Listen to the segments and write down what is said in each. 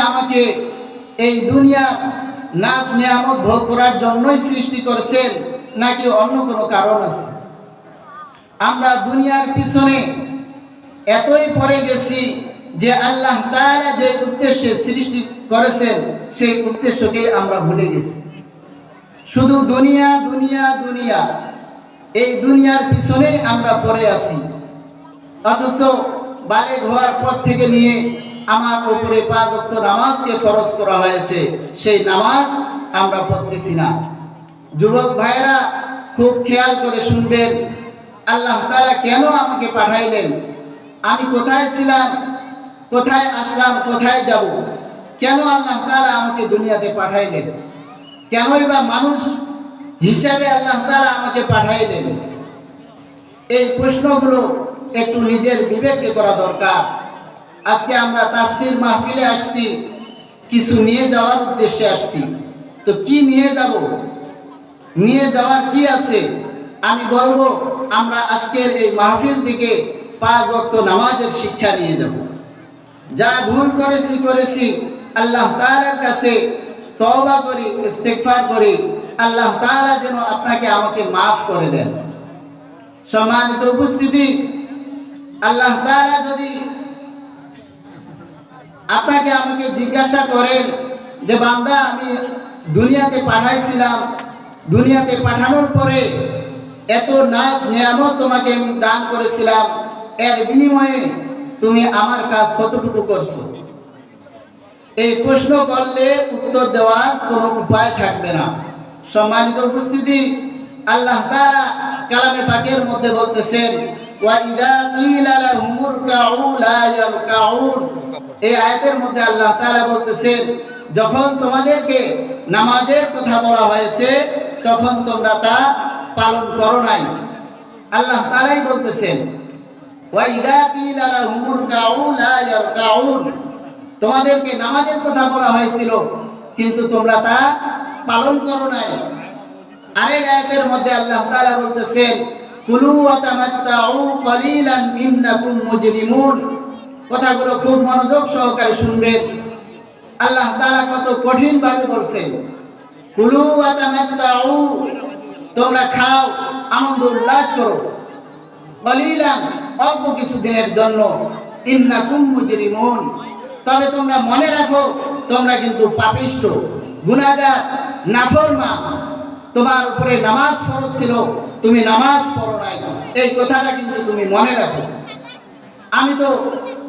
আমাকে এই দুনিয়ার নাজ নিয়ামত ভোগ করার জন্যই সৃষ্টি করেছেন নাকি অন্য কোনো কারণ আছে? আমরা দুনিয়ার পিছনে এতই পড়ে গেছি যে আল্লাহ তাআলা যে উদ্দেশ্যে সৃষ্টি করেছেন সেই উদ্দেশ্যকে আমরা ভুলে গেছি। শুধু দুনিয়া দুনিয়া দুনিয়া, এই দুনিয়ার পিছনে আমরা পড়ে আছি। অথচ বালেগ হওয়ার পর থেকে নিয়ে আমার উপরে 5 ওয়াক্ত নামাজকে ফরজ করা হয়েছে, সেই নামাজ আমরা পড়তেছি না। যুবক ভাইরা খুব খেয়াল করে শুনবেন, আল্লাহ তাআলা কেন আমাকে পাঠাইলেন? আমি কোথায় ছিলাম, কোথায় আসলাম, কোথায় যাব? কেন আল্লাহ তাআলা আমাকে দুনিয়াতে পাঠাইলেন? কেনই বা মানুষ হিসাবে আল্লাহ তাআলা আমাকে পাঠাইলেন? এই প্রশ্নগুলো একটু নিজের বিবেককে করা দরকার। আজকে আমরা তাফসীর মাহফিলে আসছি, কিছু নিয়ে যাওয়ার উদ্দেশ্যে আসছি। তো কি নিয়ে যাব? নিয়ে যাওয়ার কি আছে? আমি বলবো আমরা আজকের এই মাহফিল থেকে 5 ওয়াক্ত নামাজের শিক্ষা নিয়ে যাব। যা ভুল করেছি আল্লাহ তাআলার কাছে তওবা করি, ইস্তিগফার করি, আল্লাহ তাআলা যেন আপনাকে আমাকে মাফ করে দেন। সম্মানিত উপস্থিতি, আল্লাহ তাআলা যদি আপনাকে আমাকে জিজ্ঞাসা করেন যে বান্দা আমি দুনিয়াতে পাঠাইছিলাম, দুনিয়াতে পাঠানোর পরে এত নাজ নিয়ামত তোমাকে আমি দান করেছিলাম, এর বিনিময়ে তুমি আমার কাজ কতটুকু করছো? এই প্রশ্ন করলে উত্তর দেওয়ার কোনো উপায় থাকবে না। সম্মানিত উপস্থিতি, আল্লাহ তাআলা কালামে পাকের মধ্যে বলতেছেন ওয়া ইযা কিলা লাহুমুর কাউ লা ইয়ারকাউন। এই আয়াতের মধ্যে আল্লাহ তাআলা বলতেছেন যখন তোমাদেরকে নামাজের কথা বলা হয়েছে তখন তোমরা তা পালন করো নাই। আল্লাহ তাআলাই বলতেছেন ওয়া ইযা কিলা লাহুমুর কাউ লা ইয়ারকাউন, তোমাদেরকে নামাজের কথা বলা হয়েছিল কিন্তু তোমরা তা পালন করো নাই। আরেক আয়াতের মধ্যে আল্লাহ তাআলা বলতেছেন কুলু ওয়া তামাত্তাউ কালিলান ইন্নাকুম মুজরিমুন। কথাগুলো খুব মনোযোগ সহকারে শুনবেন। আল্লাহ তাআলা কত কঠিন ভাবে বলছেন, কুলু ওয়া তামাত্তাউ, তোমরা খাও, আনন্দ উল্লাস করো, কালিলান, অল্প কিছু দিনের জন্য, ইন্নাকুম মুজরিমুন, তবে তোমরা মনে রাখো তোমরা কিন্তু পাপিষ্ঠ, গুনাহগার, নাফরমান। তোমার উপরে নামাজ ফরজ ছিল, তুমি নামাজ পড়ো নাই, এই কথাটা কিন্তু তুমি মনে রাখো। আমি তো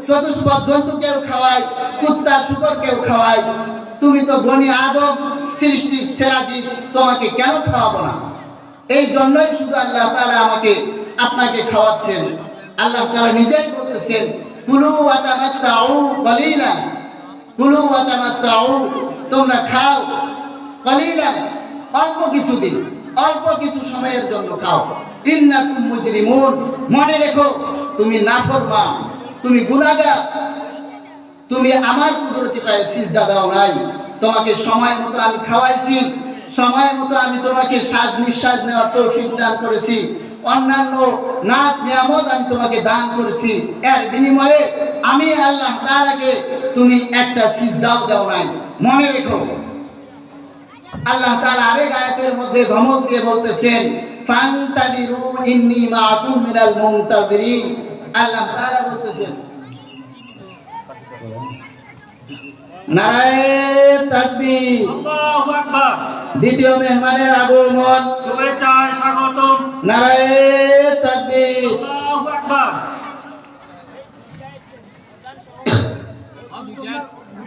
চতুষ্পদ জন্তুকেও খাওয়াই, কুত্তা শুকরকেও খাওয়াই, তুমি তো বনি আদম সৃষ্টির সেরা জীব, তোমাকে কেন খাওয়াবো না? এই জন্যই শুধু আল্লাহ তাআলা আমাকে আপনাকে খাওয়াচ্ছেন। আল্লাহ তাআলা নিজেই বলতেছেন কুলু ওয়া তামাত্তাউ কালিলান, কুলু ওয়া তামাত্তাউ, তোমরা খাও, কালিলান, অল্প কিছুদিন, অল্প কিছু সময়ের জন্য খাও, ইন্নাকুম মুজরিমুন, মনে রেখো তুমি নাফরমান, তুমি গুনাহগার, তুমি আমার কুদরতি পায়ে সিজদা দাও নাই। তোমাকে সময় মতো আমি খাওয়াইছি, সময় মতো আমি তোমাকে শ্বাস নিঃশ্বাস নেওয়ার তৌফিক দান করেছি, অন্যান্য নাজ নিয়ামত আমি তোমাকে দান করেছি, এর বিনিময়ে আমি আল্লাহ তাআলাকে তুমি একটা সিজদাও দাও নাই, মনে রেখো। আল্লাহ তাআলা আরেক আয়াতের মধ্যে ধমক দিয়ে বলতেছেন ফান্তাদিরু ইন্নী মাআকুম মিনাল মুনতাযিরিন। আল্লাহ তাআলা বলতেছেন নারায়ে তাকবীর, আল্লাহু আকবার, দ্বিতীয় মেহমানের আগমন, শুভেচ্ছায় স্বাগতম, নারায়ে তাকবীর। আল্লাহু আকবার।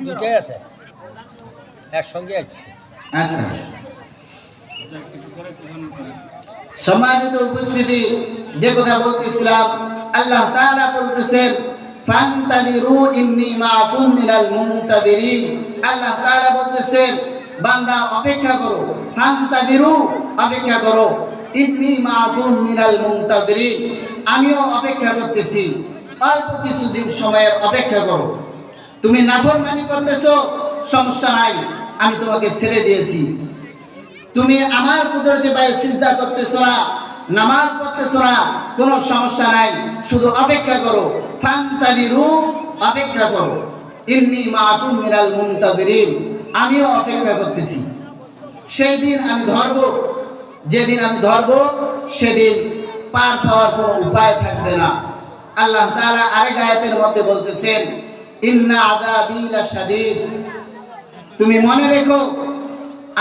দুইটাই আছে, একসঙ্গে আছে। আচ্ছা, সম্মানিত উপস্থিতি, যে কথা বলতেছিলাম, আল্লাহ তাআলা বলতেছেন ফান্তাদিরু ইন্নী মাআকুম মিনাল মুনতাযিরিন। আল্লাহ তাআলা বলতেছেন বান্দা অপেক্ষা করো, ফান্তাদিরু, অপেক্ষা করো, ইন্নী মাআকুম মিনাল মুনতাযিরিন, আমিও অপেক্ষা করতেছি, অল্প কিছুদিন সময়ের অপেক্ষা করো। তুমি নাফরমানি করতেছো, সমস্যা নাই, আমি তোমাকে ছেড়ে দিয়েছি। তুমি আমার কুদরতি পায়ে সিজদা করতেছো না, নামাজ পড়তেছো না, কোনো সমস্যা নাই, শুধু অপেক্ষা করো, ফান্তাদিরু, অপেক্ষা করো। ইন্নী মাআকুম মিনাল মুনতাজিরিন, আমিও অপেক্ষা করতেছি। সেই দিন আমি ধরব, যেদিন আমি ধরব সেদিন পার পাওয়ার কোনো উপায় থাকবে না। আল্লাহ তাআলা আরেক আয়াতের মধ্যে বলতেছেন, ইন্না আযাবী লাশাদীদ, তুমি মনে রেখো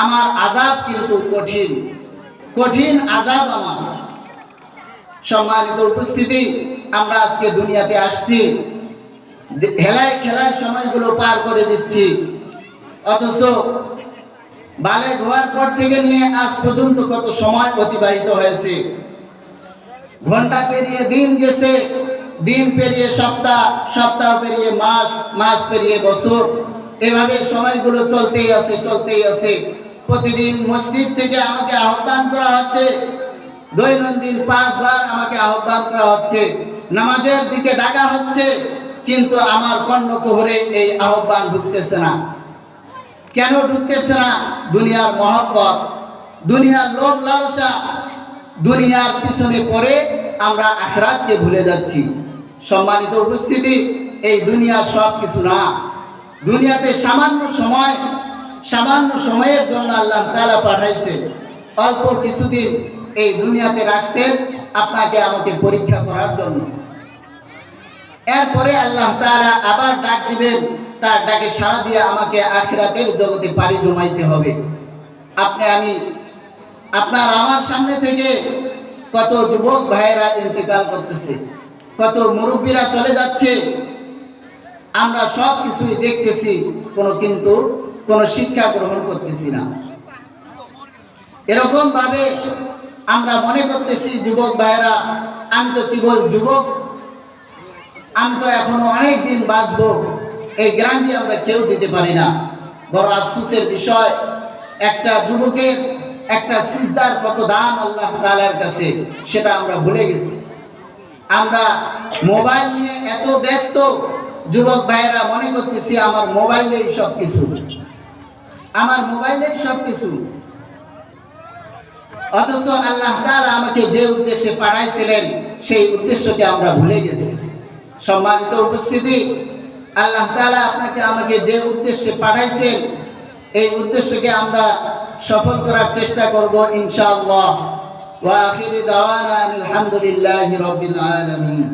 আমার আযাব কিন্তু কঠিন, কঠিন আযাব আমার। সম্মানিত উপস্থিতি, আমরা আজকে দুনিয়াতে আসছি, হেলায় খেলায় সময়গুলো পার করে দিচ্ছি, অথচ বালেগ হওয়ার পর থেকে নিয়ে আজ পর্যন্ত কত সময় অতিবাহিত হয়েছে। ঘন্টা পেরিয়ে দিন গেছে, দিন পেরিয়ে সপ্তাহ, সপ্তাহ পেরিয়ে মাস, মাস পেরিয়ে বছর, এভাবে সময়গুলো চলতেই আছে, চলতেই আছে। প্রতিদিন মসজিদ থেকে আমাকে আহ্বান করা হচ্ছে, দৈনন্দিন 5 বার আমাকে আহ্বান করা হচ্ছে, নামাজের দিকে ডাকা হচ্ছে, কিন্তু আমার কর্ণকুহরে এই আহ্বান ঢুকতেছে না। কেন ঢুকতেছে না? দুনিয়ার মহব্বত, দুনিয়ার লোভ লালসা, দুনিয়ার পিছনে পড়ে আমরা আখিরাতকে ভুলে যাচ্ছি। সম্মানিত উপস্থিতি, এই দুনিয়া সব কিছু না। দুনিয়াতে সামান্য সময়, সামান্য সময়ের জন্য আল্লাহ তাআলা পাঠাইছে, অল্প কিছুদিন এই দুনিয়াতে রাখছেন আপনাকে আমাকে পরীক্ষা করার জন্য। এরপরে আল্লাহ তাআলা আবার ডাক দিবেন, তার ডাকে সাড়া দিয়ে আমাকে আখিরাতের জগতে পাড়ি জমাইতে হবে। আপনি আমি, আপনার আমার সামনে থেকে কত যুবক ভাইয়েরা ইন্তেকাল করতেছে, কত মুরব্বীরা চলে যাচ্ছে, আমরা সব কিছুই দেখতেছি, কিন্তু কোনো শিক্ষা গ্রহণ করতেছি না। এরকম ভাবে আমরা মনে করতেছি যুবক ভাইয়েরা, আমি তো কেবল যুবক, আমি তো এখনো অনেক দিন বাঁচবো, এই গ্যারান্টি আমরা কেউ দিতে পারি না। বড় আফসোসের বিষয়, একটা যুবকের একটা সিজদার কত দাম আল্লাহ তাআলার কাছে, সেটা আমরা ভুলে গেছি। আমরা মোবাইল নিয়ে এত ব্যস্ত, যুবক ভাইয়েরা মনে করতেছি আমার মোবাইলেই সব কিছু, আমার মোবাইলেই সব কিছু। অথচ আল্লাহ তাআলা আমাকে যে উদ্দেশ্যে পাঠাইছিলেন সেই উদ্দেশ্যকে আমরা ভুলে গেছি। সম্মানিত উপস্থিতি, আল্লাহ তাআলা আপনাকে আমাকে যে উদ্দেশ্যে পাঠাইছেন এই উদ্দেশ্যকে আমরা সফল করার চেষ্টা করব ইনশাআল্লাহ। ওয়া আখিরু দাওয়ানা আলহামদুলিল্লাহি রাব্বিল আলামিন।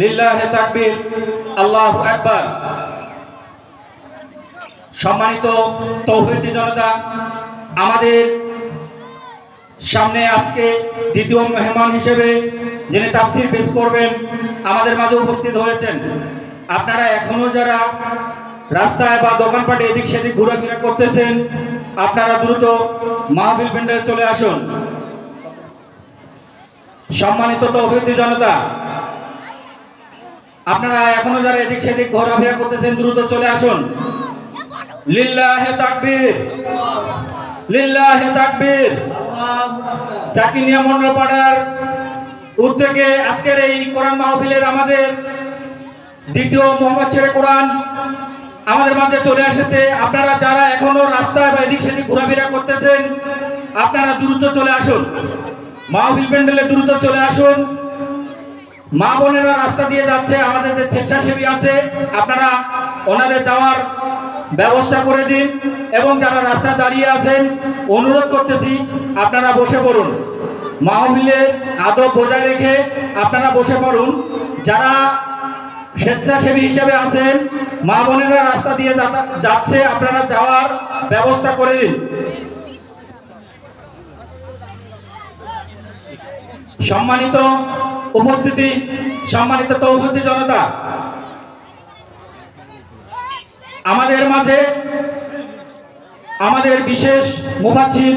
লিল্লাহি তাকবীর, আল্লাহু আকবার। সম্মানিত তৌহিদি জনতা, আমাদের সামনে আজকে দ্বিতীয় মেহমান হিসেবে যিনি তাফসীর পেশ করবেন আমাদের মাঝে উপস্থিত হয়েছেন। আপনারা এখনো যারা রাস্তায় বা দোকানপাটে এদিক সেদিক ঘোরাফেরা করতেছেন, আপনারা দ্রুত মাহফিল প্যান্ডেলে চলে আসুন। সম্মানিত তৌহিদি জনতা, আপনারা এখনো যারা এদিক সেদিক ঘোরাফেরা করতেছেন দ্রুত চলে আসুন। লিল্লাহি তাকবীর, লিল্লাহি তাকবীর। চাকিনিয়া মন্ডলপাড়ার উদ্যোগে আজকের এই কোরআন মাহফিলের আমাদের দ্বিতীয় মোহাম্মদ ছেড়ে কোরআন আমাদের মাঝে চলে এসেছে। আপনারা যারা এখনো রাস্তায় বা এদিক সেদিক ঘোরাফেরা করতেছেন, আপনারা দ্রুত চলে আসুন, মাহফিল প্যান্ডেলে দ্রুত চলে আসুন। মা বোনেরা রাস্তা দিয়ে যাচ্ছে, আমাদের যে স্বেচ্ছাসেবী আছে আপনারা ওনাদের যাওয়ার ব্যবস্থা করে দিন, এবং যারা রাস্তায় দাঁড়িয়ে আছেন অনুরোধ করতেছি আপনারা বসে পড়ুন, মাহফিলের আদব বজায় রেখে আপনারা বসে পড়ুন। যারা স্বেচ্ছাসেবী হিসেবে আছেন, মা বোনেরা রাস্তা দিয়ে যাচ্ছে, আপনারা যাওয়ার ব্যবস্থা করে দিন। সম্মানিত উপস্থিতি, সম্মানিত তৌহিদি জনতা, আমাদের মাঝে আমাদের বিশেষ মুফাচ্ছির,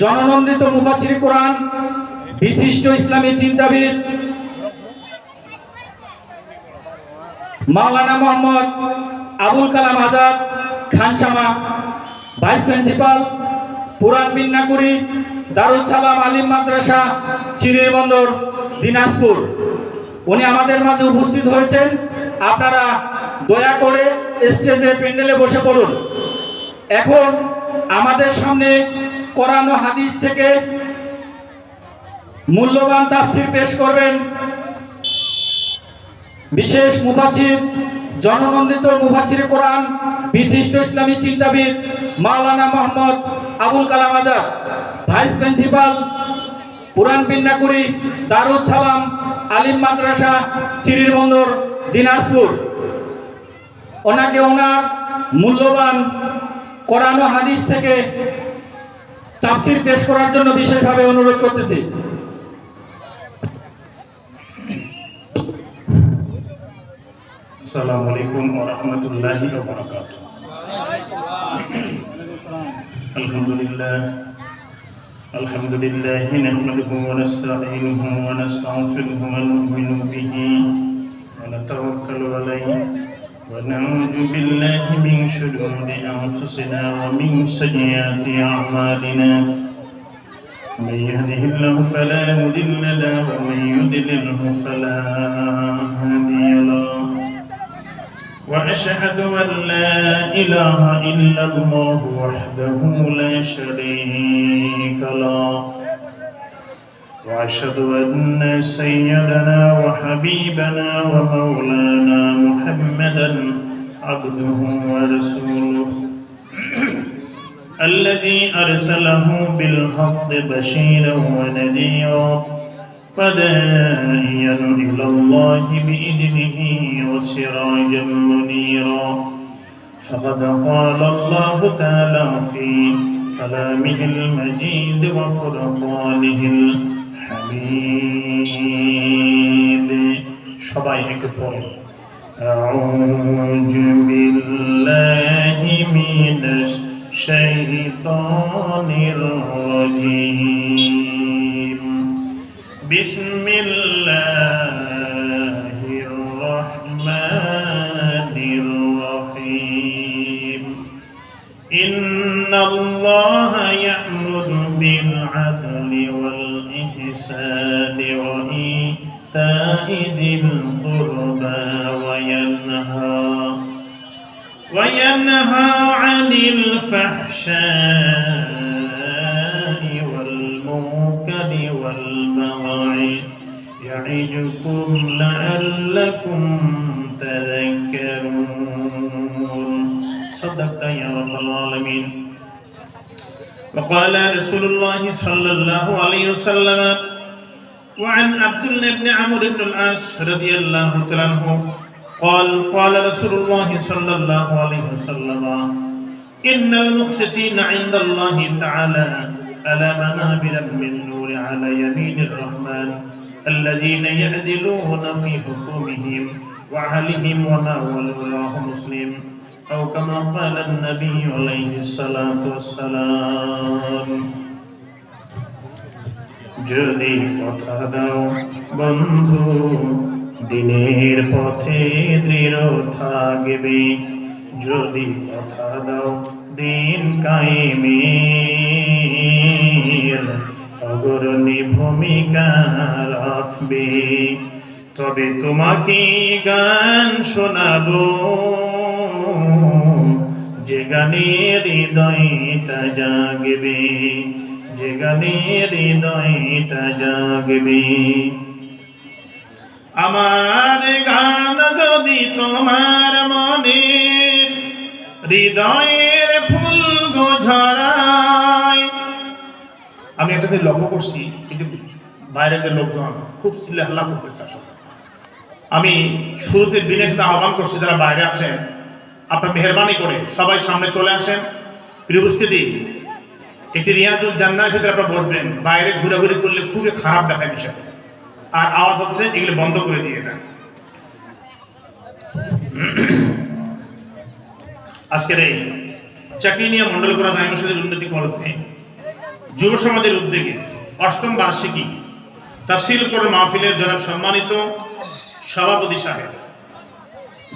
জননন্দিত মুফাচ্ছির কোরআন, বিশিষ্ট ইসলামী চিন্তাবিদ মাওলানা মোহাম্মদ আবুল কালাম আজাদ খানসামা, ভাইস প্রিন্সিপাল পুরান বিন্নাকুড়ি দারুল সালাম আলিম মাদ্রাসা, চিরিরবন্দর, দিনাজপুর, উনি আমাদের মাঝে উপস্থিত হয়েছেন। আপনারা দয়া করে স্টেজে প্যান্ডেলে বসে পড়ুন। এখন আমাদের সামনে কোরআন ও হাদিস থেকে মূল্যবান তাফসীর পেশ করবেন বিশেষ মুফাজ্জির, জননন্দিত মুফাজ্জির কোরআন, বিশিষ্ট ইসলামী চিন্তাবিদ মাওলানা মোহাম্মদ আবুল কালাম আজাদ, ভাইস প্রিন্সিপাল পুরান পিন্নাকুড়ি দারুল সালাম আলিম মাদ্রাসা, চিরির বন্দর, দিনাজপুর। ওনাকে ওনার মূল্যবান কোরআন ও হাদিস থেকে তাফসীর পেশ করার জন্য বিশেষভাবে অনুরোধ করতেছি। আসসালামু আলাইকুম ওয়া রাহমাতুল্লাহি ওয়া বারাকাতুহু। আলহামদুলিল্লাহ নাহমাদুহু ওয়া নাস্তাঈনুহু ওয়া নাস্তাগফিরুহু ওয়া নু'মিনু বিহি ওয়া নাতাওয়াক্কালু আলাইহি ওয়া না'উযু বিল্লাহি মিন শুরুরি আনফুসিনা ওয়া মিন সাইয়্যাতি আ'মালিনা। من يهده الله فلا مضل له ومن يضلله فلا هادي له وأشهد أن لا إله إلا الله وحده لا شريك له وأشهد أن سيدنا وحبيبنا ومولانا محمدا عبده ورسوله الذي أرسله بالحق بشيرا ونذيرا وداعيا إلى الله بإذنه وسراجا منيرا. فقد قال الله تعالى في كلامه المجيد وفرقانه الحميد. সবাই একটু পড়ে أعوذ بالله من الشيطان الرجيم. بسم الله الرحمن الرحيم. إن الله يأمر بالعدل والإحسان وإيتاء ذي القربى وينهى عن الفحشاء والمنكر والبغي يعظكم لعلكم تذكرون. صدقت يا رب العالمين. وقال رسول الله صلى الله عليه وسلم وعن عبد الله بن عمرو بن العاص رضي الله تعالى عنه قال قال رسول الله صلى الله عليه وسلم إن المقسطين عند الله تعالى على منابر من نور على يمين الرحمن الذين يعدلون في حكمهم وعليهم وما والله مسلم أو كما قال النبي عليه الصلاة والسلام. যদি কথা দাও বন্ধু দিনের পথে দৃঢ় থাকবে, যদি কথা দাও দিন কায়েমের অগ্রণী ভূমিকা রাখবে, তবে তোমাকে গান শোনাবো যে গানের হৃদয়টা জাগবে, যে গানের হৃদয়টা জাগবে। আমার গান যদি তোমার মনে হৃদয়ের ফুল ঝরায়। আমি একটা লক্ষ্য করছি, এই যে বাইরে যে লোকজন খুব চিল্লাহাল্লা করতেছে, আমি শুরুতে দিনের সাথে আহ্বান করছি যারা বাইরে আছেন আপনার মেহরবানি করে সবাই সামনে চলে আসেন। প্রিয় উপস্থিতি, এটি রিয়াজুল জান্নাতের ভিতরে আপনারা বসবেন, বাইরে ঘোরাঘুরি করলে খুবই খারাপ দেখায় বিষয়, আর আওয়াজ হচ্ছে, এগুলো বন্ধ করে দিয়ে দেন। আজকের এই চাকিনিয়া মন্ডলপুরা দায়ী মসজিদের উন্নতি কল্পে যুব সমাজের উদ্যোগে ৮ম বার্ষিকী তাফসীর কোরআন মাহফিলের জনাব সম্মানিত সভাপতি সাহেব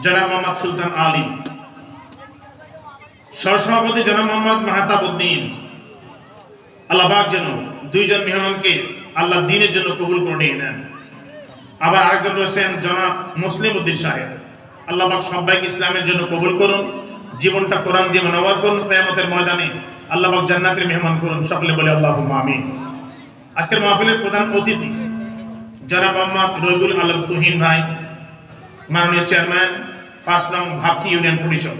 জনাব মোহাম্মদ সুলতান আলী, সহসভাপতি জনাব মোহাম্মদ মাহতাবউদ্দিন, আল্লাহ পাক যেন দুইজন মেহমানকে আল্লাহ দ্বীনের জন্য কবুল করে নিয়ে নেন। আবার আরেকজন রয়েছেন জনাব মুসলিম উদ্দিন সাহেব, আল্লাহ পাক সবাইকে ইসলামের জন্য কবুল করুন, জীবনটা কোরআন দিয়ে মানওয়ার করুন, কিয়ামতের ময়দানে আল্লাহ পাক জান্নাতের মেহমান করুন। সকলে বলে আল্লাহুম্মা আমিন। আজকের মাহফিলের প্রধান অতিথি জনাব মোহাম্মদ রবিউল আলম তুহিন ভাই, মাননীয় চেয়ারম্যান ৫ নং ভাবকি ইউনিয়ন পরিষদ।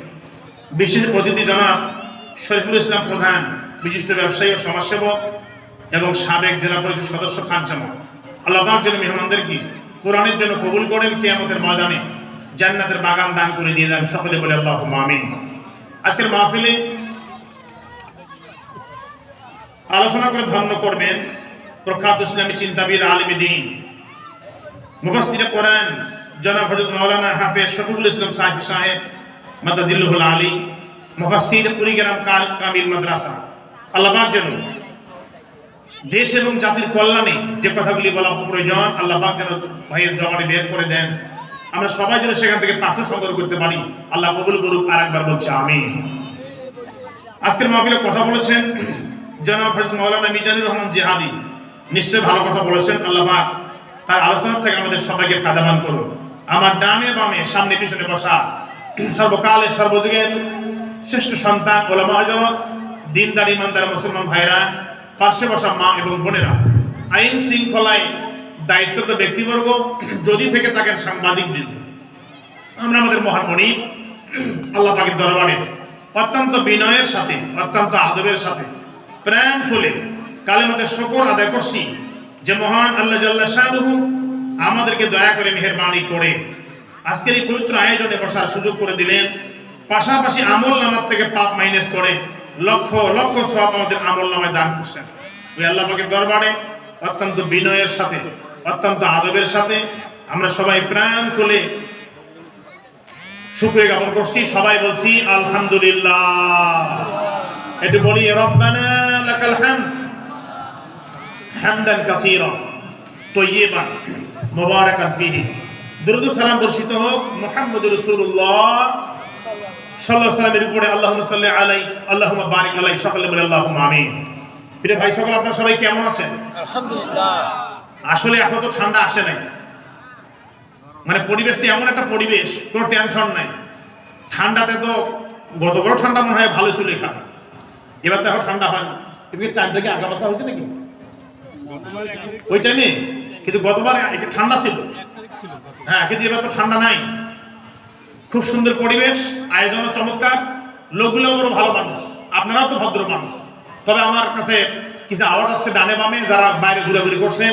বিশেষ অতিথি জনাব শরীফুল ইসলাম প্রধান, বিশিষ্ট ব্যবসায়ী ও সমাজসেবক এবং সাবেক জেলা পরিষদ সদস্য খান জামাল। আল্লাহ পাক যেন মেহমানদেরকে কোরআনের জন্য কবুল করেন, কিয়ামতের ময়দানে জান্নাতের বাগান দান করে দিয়ে দেন। সকলে বলে আল্লাহুম্মা আমিন। আজকের মাহফিলে আলোচনা করে ধন্য করবেন প্রখ্যাত ইসলামী চিন্তাবিদ, আলিম দ্বীন, মুফাসসিরে কোরআন জনাব হযরত মাওলানা হাফেজ শফিকুল ইসলাম সাইফি সাহেব মাদাদিল্লুহুল আলী, মুফাসসির কুড়িগ্রাম কামিল মাদ্রাসা। আল্লাহ পাক যেন দেশ এবং জাতির কল্যাণে যে কথাগুলি বলা প্রয়োজন আল্লাহ পাক যেন ভাইয়ের জবানে বের করে দেন, আমরা সবাই যেন সেখান থেকে পাথর সংগ্রহ করতে পারি। আল্লাহ কবুল করুক। আর একবার বলছি আমিন। আজকের মাহফিলে কথা বলেছেন জনাব হযরত মাওলানা মিজানুর রহমান জিহাদি, নিশ্চয় ভালো কথা বলেছেন। আল্লাহ পাক তার আলোচনা থেকে আমাদের সবাইকে ফায়দাবান করুন। আমার ডানে বামে সামনে পিছনে বসা সর্বকালের সর্বযুগের শ্রেষ্ঠ সন্তান ওলামা হযরত, দিনদার ইমানদার মুসলমান ভাইরা, পাশে বসা মা এবং বোনেরা, আইন শৃঙ্খলায় দায়িত্বরত ব্যক্তিবর্গ, যদি থেকে থাকেন সাংবাদিকবৃন্দ, আমরা আমাদের মহান মনিব আল্লাহ পাকের দরবারে অত্যন্ত বিনয়ের সাথে, অত্যন্ত আদবের সাথে প্রাণ খুলে কালেমাতে শুকর আদায় করছি যে মহান আল্লাহ জাল্লা শানুহু আমাদেরকে দয়া করে মেহেরবানি করে আজকের এই পবিত্র আয়োজনে বসার সুযোগ করে দিলেন। পাশাপাশি আমল নামার থেকে পাপ মাইনাস করে লক্ষ লক্ষ সওয়াব আমাদের আমল নামায় দান করছেন। ওই আল্লাহ পাকের দরবারে অত্যন্ত বিনয়ের সাথে, অত্যন্ত আদবের সাথে আমরা সবাই প্রাণ খুলে শুকরিয়া জ্ঞাপন করছি। সবাই বলছি আলহামদুলিল্লাহ। একটু বলি রব্বানা লাকাল হামদ হামদান কাসীরা তাইয়িবান মুবারাকান ফীহি। দুরূদ ও সালাম বর্ষিত হোক মুহাম্মদুর রাসূলুল্লাহ সাল্লাল্লাহু আলাইহি ওয়াসাল্লামের উপরে। আল্লাহুম্মা সাল্লি আলাইহি আল্লাহুম্মা বারিক আলাইহি। সকলে বলে আল্লাহুম্মা আমিন। প্রিয় ভাই সকল, আপনারা সবাই কেমন আছেন? আলহামদুলিল্লাহ। আসলে এখন তো ঠান্ডা আসে নাই, মানে পরিবেশটা এমন একটা পরিবেশ, কোনো টেনশন নাই। ঠান্ডাতে তো গতবার ঠান্ডা মনে হয় ভালো ছিল এখানে, এবার তো এখন ঠান্ডা হয় না। কিন্তু টাইমটা কি আগা বসা হয়েছে নাকি ওই টাইমে? কিন্তু গতবার ঠান্ডা ছিল, হ্যাঁ, কিন্তু এবার তো ঠান্ডা নাই। খুব সুন্দর পরিবেশ, আয়োজনও চমৎকার, লোকগুলোও বড় ভালো মানুষ, আপনারাও তো ভদ্র মানুষ। তবে আমার কাছে কিছু আওয়াজ আসছে ডানে বামে, যারা বাইরে ঘোরাঘুরি করছেন।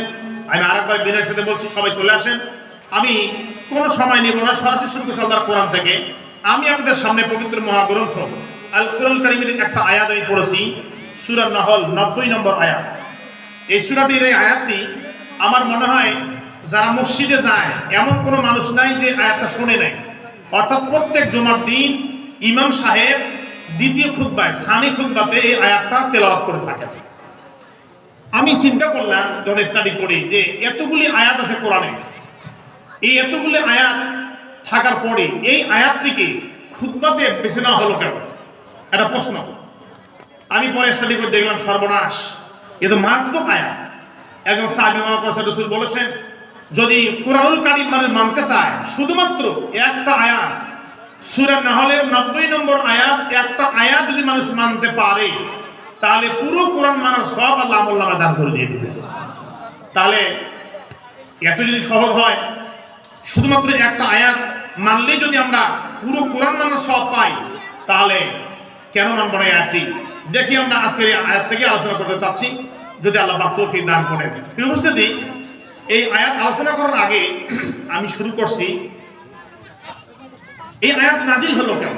আমি আরেকবার বিনয়ের সাথে বলছি সবাই চলে আসেন। আমি কোনো সময় নিব না, সরাসরি শুরু করছি আল্লাহর কোরআন থেকে। আমি আপনাদের সামনে পবিত্র মহাগ্রন্থ আল কুরআনুল কারীমের একটা আয়াত আমি পড়েছি, সূরা নাহল 90 নম্বর আয়াত। এই সূরাটির এই আয়াতটি আমার মনে হয় যারা মসজিদে যায় এমন কোনো মানুষ নাই যে আয়াতটা শুনে নেয়। অর্থাৎ প্রত্যেক জুমার দিন ইমাম সাহেব দ্বিতীয় খুতবায়, সানি খুতবাতে এই আয়াতটা তেলাওয়াত করে থাকেন। আমি চিন্তা করলাম যখন স্টাডি করি যে এতগুলি আয়াত আছে কোরআনে, এই এতগুলি আয়াত থাকার পরে এই আয়াতটিকে খুতবাতে বেছে নেওয়া হলো কেন, একটা প্রশ্ন। আমি পরে স্টাডি করে দেখলাম সর্বনাশ, এ তো মারাত্মক আয়াত। একজন সাহাবী রাসূল বলেছেন, যদি কুরআনুল কারীম মানতে চায় শুধুমাত্র একটা আয়াত, সূরা নাহলের 90 নম্বর আয়াত, একটা আয়াত যদি মানুষ মানতে পারে তাহলে পুরো কোরআন মানার সব আল্লাহ আমল নামায় দান করে দিয়ে দিবে। তাহলে এত যদি সহজ হয়, শুধুমাত্র একটা আয়াত মানলে যদি আমরা পুরো কোরআন মানার সব পাই, তাহলে কেন মানব না আয়াতটি? দেখি আমরা আজকের এই আয়াত থেকে আলোচনা করতে চাচ্ছি, যদি আল্লাহ পাক তৌফিক দান করেন। প্রিয় উপস্থিতি, এই আয়াত আলোচনা করার আগে আমি শুরু করছি, এই আয়াত নাজিল হলো কেন,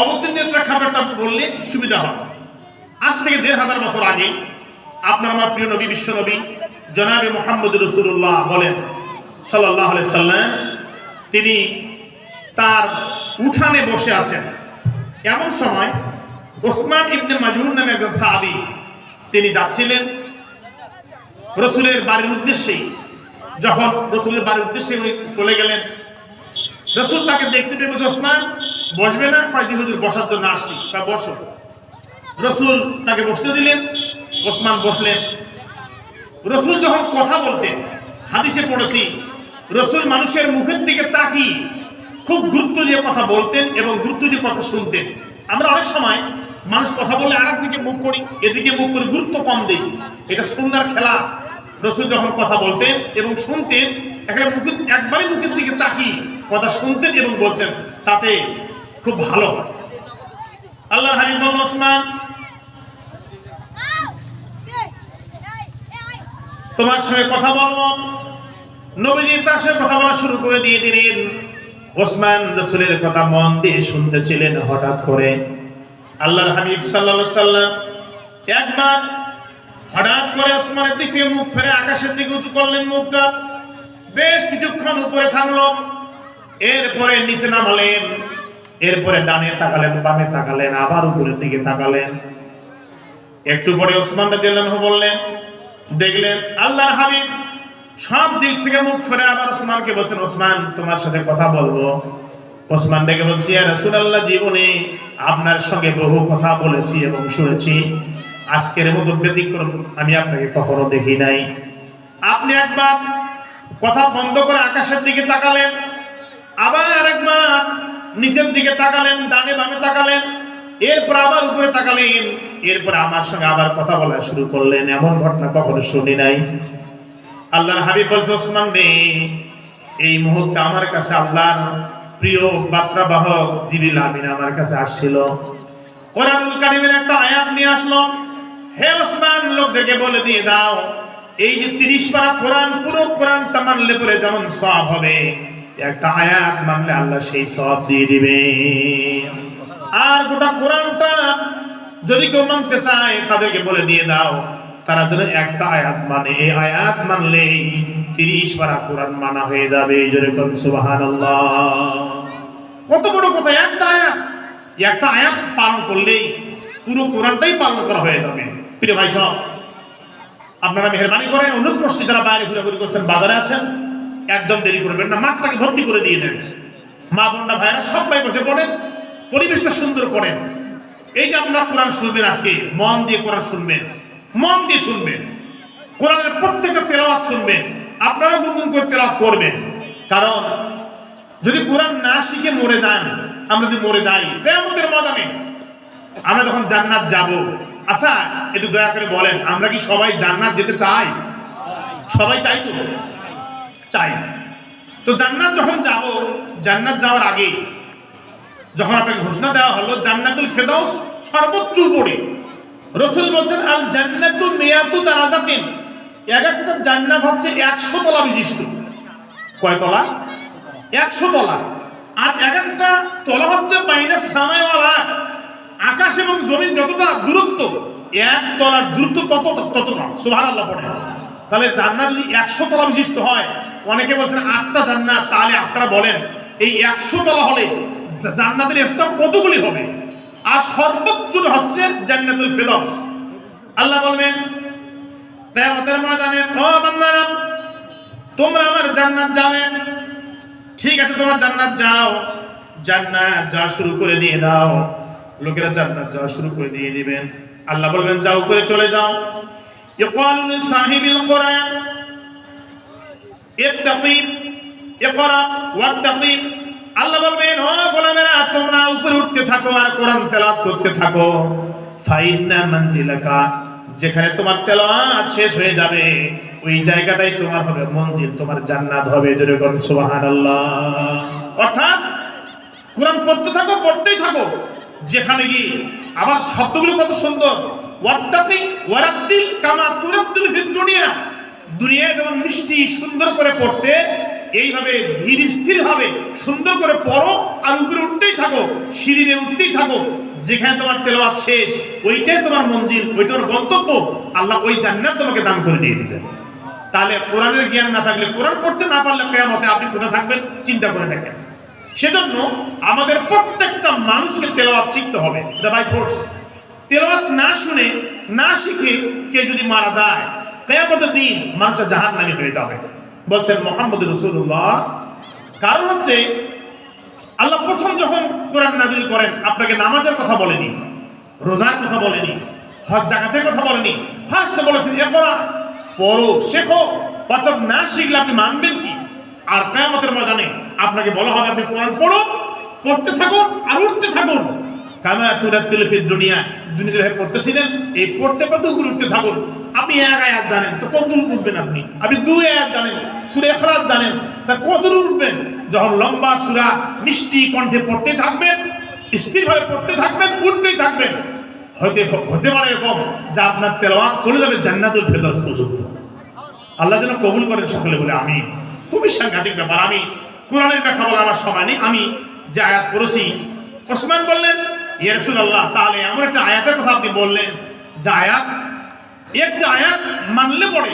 অবতীর্ণের প্রেক্ষাপটটা বললে সুবিধা হয়। আজ থেকে ১৫০০ বছর আগে আপনার আমার প্রিয় নবী, বিশ্ব নবী জনাবে মুহাম্মদুর রাসূলুল্লাহ বলেন সাল্লাল্লাহু আলাইহি সাল্লাম, তিনি তার উঠানে বসে আছেন। এমন সময় ওসমান ইবনে মাজুন নামে একজন সাহাবী, তিনি যাচ্ছিলেন রসুলের বাড়ির উদ্দেশ্যেই। যখন রসুলের বাড়ির উদ্দেশ্যে উনি চলে গেলেন, রসুল তাকে দেখতে পেয়ে বলছে, ওসমান বসবে না? কয়েছি হুজুর বসার জন্য আসছি। তা বসো। রসুল তাকে বসতে দিলেন, ওসমান বসলেন। রসুল যখন কথা বলতেন, হাদিসে পড়েছি রসুল মানুষের মুখের দিকে তাকিয়ে খুব গুরুত্ব দিয়ে কথা বলতেন এবং গুরুত্ব দিয়ে কথা শুনতেন। আমরা অনেক সময় মানুষ কথা বললে আরেক দিকে মুখ করি, এদিকে মুখ করি, গুরুত্ব কম দেই। এটা সুন্নাহর খেলা। রাসূল যখন কথা বলতেন এবং শুনতেন, একবারই মুখের দিকে তাকিয়ে কথা শুনতেন এবং বলতেন, তাতে খুব ভালো। আল্লাহর হাবিব বললেন, ওসমান তোমার সঙ্গে কথা বলবো। নবীজি তার সঙ্গে কথা বলা শুরু করে দিয়ে দিলেন। ওসমান রাসূলের কথা মন দিয়ে শুনতেছিলেন। হঠাৎ করে আল্লাহর হাবিব সাল্লাল্লাহু আলাইহি সাল্লাম একবার হঠাৎ করে ওসমানের দিকে মুখ ফিরে আকাশের দিকে উঁচু করলেন মুখটা। বেশ কিছুক্ষণ উপরে থাকলো, এরপরে নিচে নামালেন, এরপরে ডানে তাকালেন, বামে তাকালেন, আবার উপরের দিকে তাকালেন। একটু পরে ওসমান রাদিয়াল্লাহু আনহু বললেন, দেখলেন আল্লাহর হাবিব সব দিক থেকে মুখ ফিরে আবার ওসমানকে বলছেন, ওসমান তোমার সাথে কথা বলবো। ওসমান ডেকে বলছি, ইয়া রাসূলুল্লাহ, জীবনে আপনার সঙ্গে বহু কথা বলেছি এবং শুনেছি, আজকের মতো ব্যতিক্রম আমি আপনাকে কখনো দেখি নাই। আপনি একবার কথা বন্ধ করে আকাশের দিকে তাকালেন, আবার একবার নিচের দিকে তাকালেন, ডানে বামে তাকালেন, এরপর আবার উপরে তাকালেন, এরপর আমার সঙ্গে আবার কথা বলা শুরু করলেন। এমন ঘটনা কখনো শুনি নাই। আল্লাহর হাবিব বলছে, ওসমান রে, এই মুহূর্তে আমার কাছে আল্লাহর প্রিয় বার্তাবাহক জিবরিল আমিন আমার কাছে আসছিল। কোরআনুল কারীমের একটা আয়াত নিয়ে আসলো। হে ওসমান, লোকদেরকে বলে দিয়ে দাও, এই যে 30 পারা কোরআন, পুরো কোরআনটা মানলে পরে যেমন সওয়াব হবে, একটা আয়াত মানলে আল্লাহ সেই সওয়াব দিয়ে দিবে। আর গোটা কোরআনটা যদি কেউ মানতে চায়, তাদেরকে বলে দিয়ে দাও, তারা যেন একটা আয়াত মানে, এই আয়াত মানলেই 30 পারা কোরআন মানা হয়ে যাবে। জোরে বলুন সুবহানাল্লাহ। কত বড় কথা! একটা আয়াত পালন করলেই পুরো কোরআনটাই পালন করা হয়ে যাবে। প্রিয় ভাই সব, আপনারা মেহেরবানি করে অনুরোধ করছি, যারা বাইরে ঘুরাঘুরি করছেন, বাজারে আছেন, একদম দেরি করবেন না, মাঠটাকে ভর্তি করে দিয়ে দেন। মা বোনরা ভাইরা সবাই বসে পড়েন, পরিবেশটা সুন্দর করেন। এই যে আপনারা কোরআন শুনবেন, আজকে মন দিয়ে কোরআন শুনবেন, মন দিয়ে শুনবেন, কোরআনের প্রত্যেকটা তেলাওয়াত শুনবেন, আপনারা গুনগুন করে তেলাওয়াত করবেন। কারণ যদি কোরআন না শিখে মরে যান, আমরা যদি মরে যাই কিয়ামতের ময়দানে, আমরা যখন জান্নাত যাব, আচ্ছা একটু দয়া করে বলেন, আমরা কি সবাই জান্নাত যেতে চাই? সবাই চাই তো? চাই। তো জান্নাত যখন যাব, জান্নাত যাওয়ার আগে যখন আপনাকে ঘোষণা দেওয়া হলো জান্নাতুল ফেরদাউস সর্বোচ্চ উপরে, রাসূল বলেন, আল জান্নাতু মিয়াতু দারাজাতিন, এক একটা জান্নাত হচ্ছে 100 তলা বিশিষ্ট। কয় তলা? 100 তলা। আর এক একটা তলা হচ্ছে বাইনাস সামাই ওয়াল আরদ, আকাশ এবং জমিন যতটা দূরত্ব, এক তলার দূরত্ব ততটা। সুবহানাল্লাহ পড়ে। তাহলে জান্নাত যদি 100 তলা বিশিষ্ট হয়, অনেকে বলছেন 8টা জান্নাত, তাহলে আপনারা বলেন এই 100 তলা হলে জান্নাতের স্তর কতগুলি হবে? আর সর্বোচ্চ হচ্ছে জান্নাতুল ফেরদাউস। আল্লাহ বলবেন কিয়ামতের ময়দানে, ও বান্দারা, তোমরা আমার জান্নাত যাবে। ঠিক আছে, তোমরা জান্নাত যাও। জান্নাত যাওয়া শুরু করে দিয়ে দাও। লোকেরা জান্নাত যাওয়া শুরু করে দিয়ে দিবেন। আল্লাহ বলবেন, যাও, উপরে চলে যাও। ইয়াকালু লিসাহিবিল কোরআন ইত্তাকি ইকরা ওয়াত্তাকি। আল্লাহ বলবেন, ও গোলামেরা, তোমরা উপরে উঠতে থাকো আর কোরআন তেলাওয়াত করতে থাকো। ফাইন্না মানজিলাকা, যেখানে তোমার তেলাওয়াত শেষ হয়ে যাবে, ওই জায়গাটাই তোমার হবে মঞ্জিল, তোমার জান্নাত হবে। জোরে বলুন সুবহানাল্লাহ। অর্থাৎ কোরআন পড়তে থাকো, পড়তেই থাকো, যেখানে গিয়ে আবার শব্দগুলো কত সুন্দর, ওয়াত্তাকি ওয়ারাত্তিল কামা তুরাত্তিল ফিদ দুনিয়া। দুনিয়ায় যেমন মিষ্টি সুন্দর করে পড়তে, এইভাবে ধীর স্থির ভাবে সুন্দর করে পড়ো আর উপরে উঠতেই থাকো, সিঁড়ি উঠতেই থাকো। যেখানে তোমার তেলাওয়াত শেষ, ওইটাই তোমার মঞ্জিল, ওইটার গন্তব্য। আল্লাহ ওই জান্নাত তোমাকে দান করে দিয়ে দিবেন। তাহলে কোরআনের জ্ঞান না থাকলে, কোরআন পড়তে না পারলে কিয়ামতে আপনি কোথায় থাকবেন চিন্তা করে দেখেন। সেজন্য আমাদের প্রত্যেকটা মানুষকে তেলাওয়াত শিখতে হবে। এটা বাই ফোর্স। তেলাওয়াত না শুনে, না শিখে কে যদি মারা যায়, কিয়ামতের দিন মানুষটা জাহান্নামী হয়ে যাবে, বলছেন মুহাম্মদ রাসূলুল্লাহ। কারণ হচ্ছে আল্লাহ প্রথম যখন কোরআন নাযিল করেন, আপনাকে নামাজের কথা বলেনি, রোজার কথা বলেনি, হজ যাকাতের কথা বলেনি। ফার্স্ট বলেছেন ইকরা, পড়ো, শেখো। অর্থাৎ না শিখলে আপনি মানবেন কি? আর কিয়ামতের ময়দানে আপনাকে বলা হবে, আপনি কোরআন পড়ো, পড়তে থাকুন আর উঠতে থাকুন। কামা তুরাতিল ফিদ দুনিয়া, দুনিয়াতে ভাবে পড়তেছিলেন, এই পড়তে পড়তে উপরে উঠতে থাকুন। আপনি এক আয়াত জানেন তো কত দূর উঠবেন, আপনি দুই আয়াত জানেন, সূরা ইখলাস জানেন, তা কত দূর উঠবেন? যখন লম্বা সূরা মিষ্টি কণ্ঠে পড়তে থাকবেন, স্থিরভাবে পড়তে থাকবেন, উঠতেই থাকবেন, হতে পারে এরকম যে আপনার তেলাওয়াত চলে যাবে জান্নাতুল ফেরদাউস পর্যন্ত। আল্লাহ যেন কবুল করেন সকলে বলে আমিন। খুবই সাংঘাতিক ব্যাপার। আমি কোরআনের ব্যাখ্যা বলার আমার সময় নেই। আমি যে আয়াত পড়েছি, ওসমান বললেন, ইয়া রাসূলুল্লাহ, তাহলে এমন একটা আয়াতের কথা আপনি বললেন যে আয়াত, একটা আয়াত মানলে পরে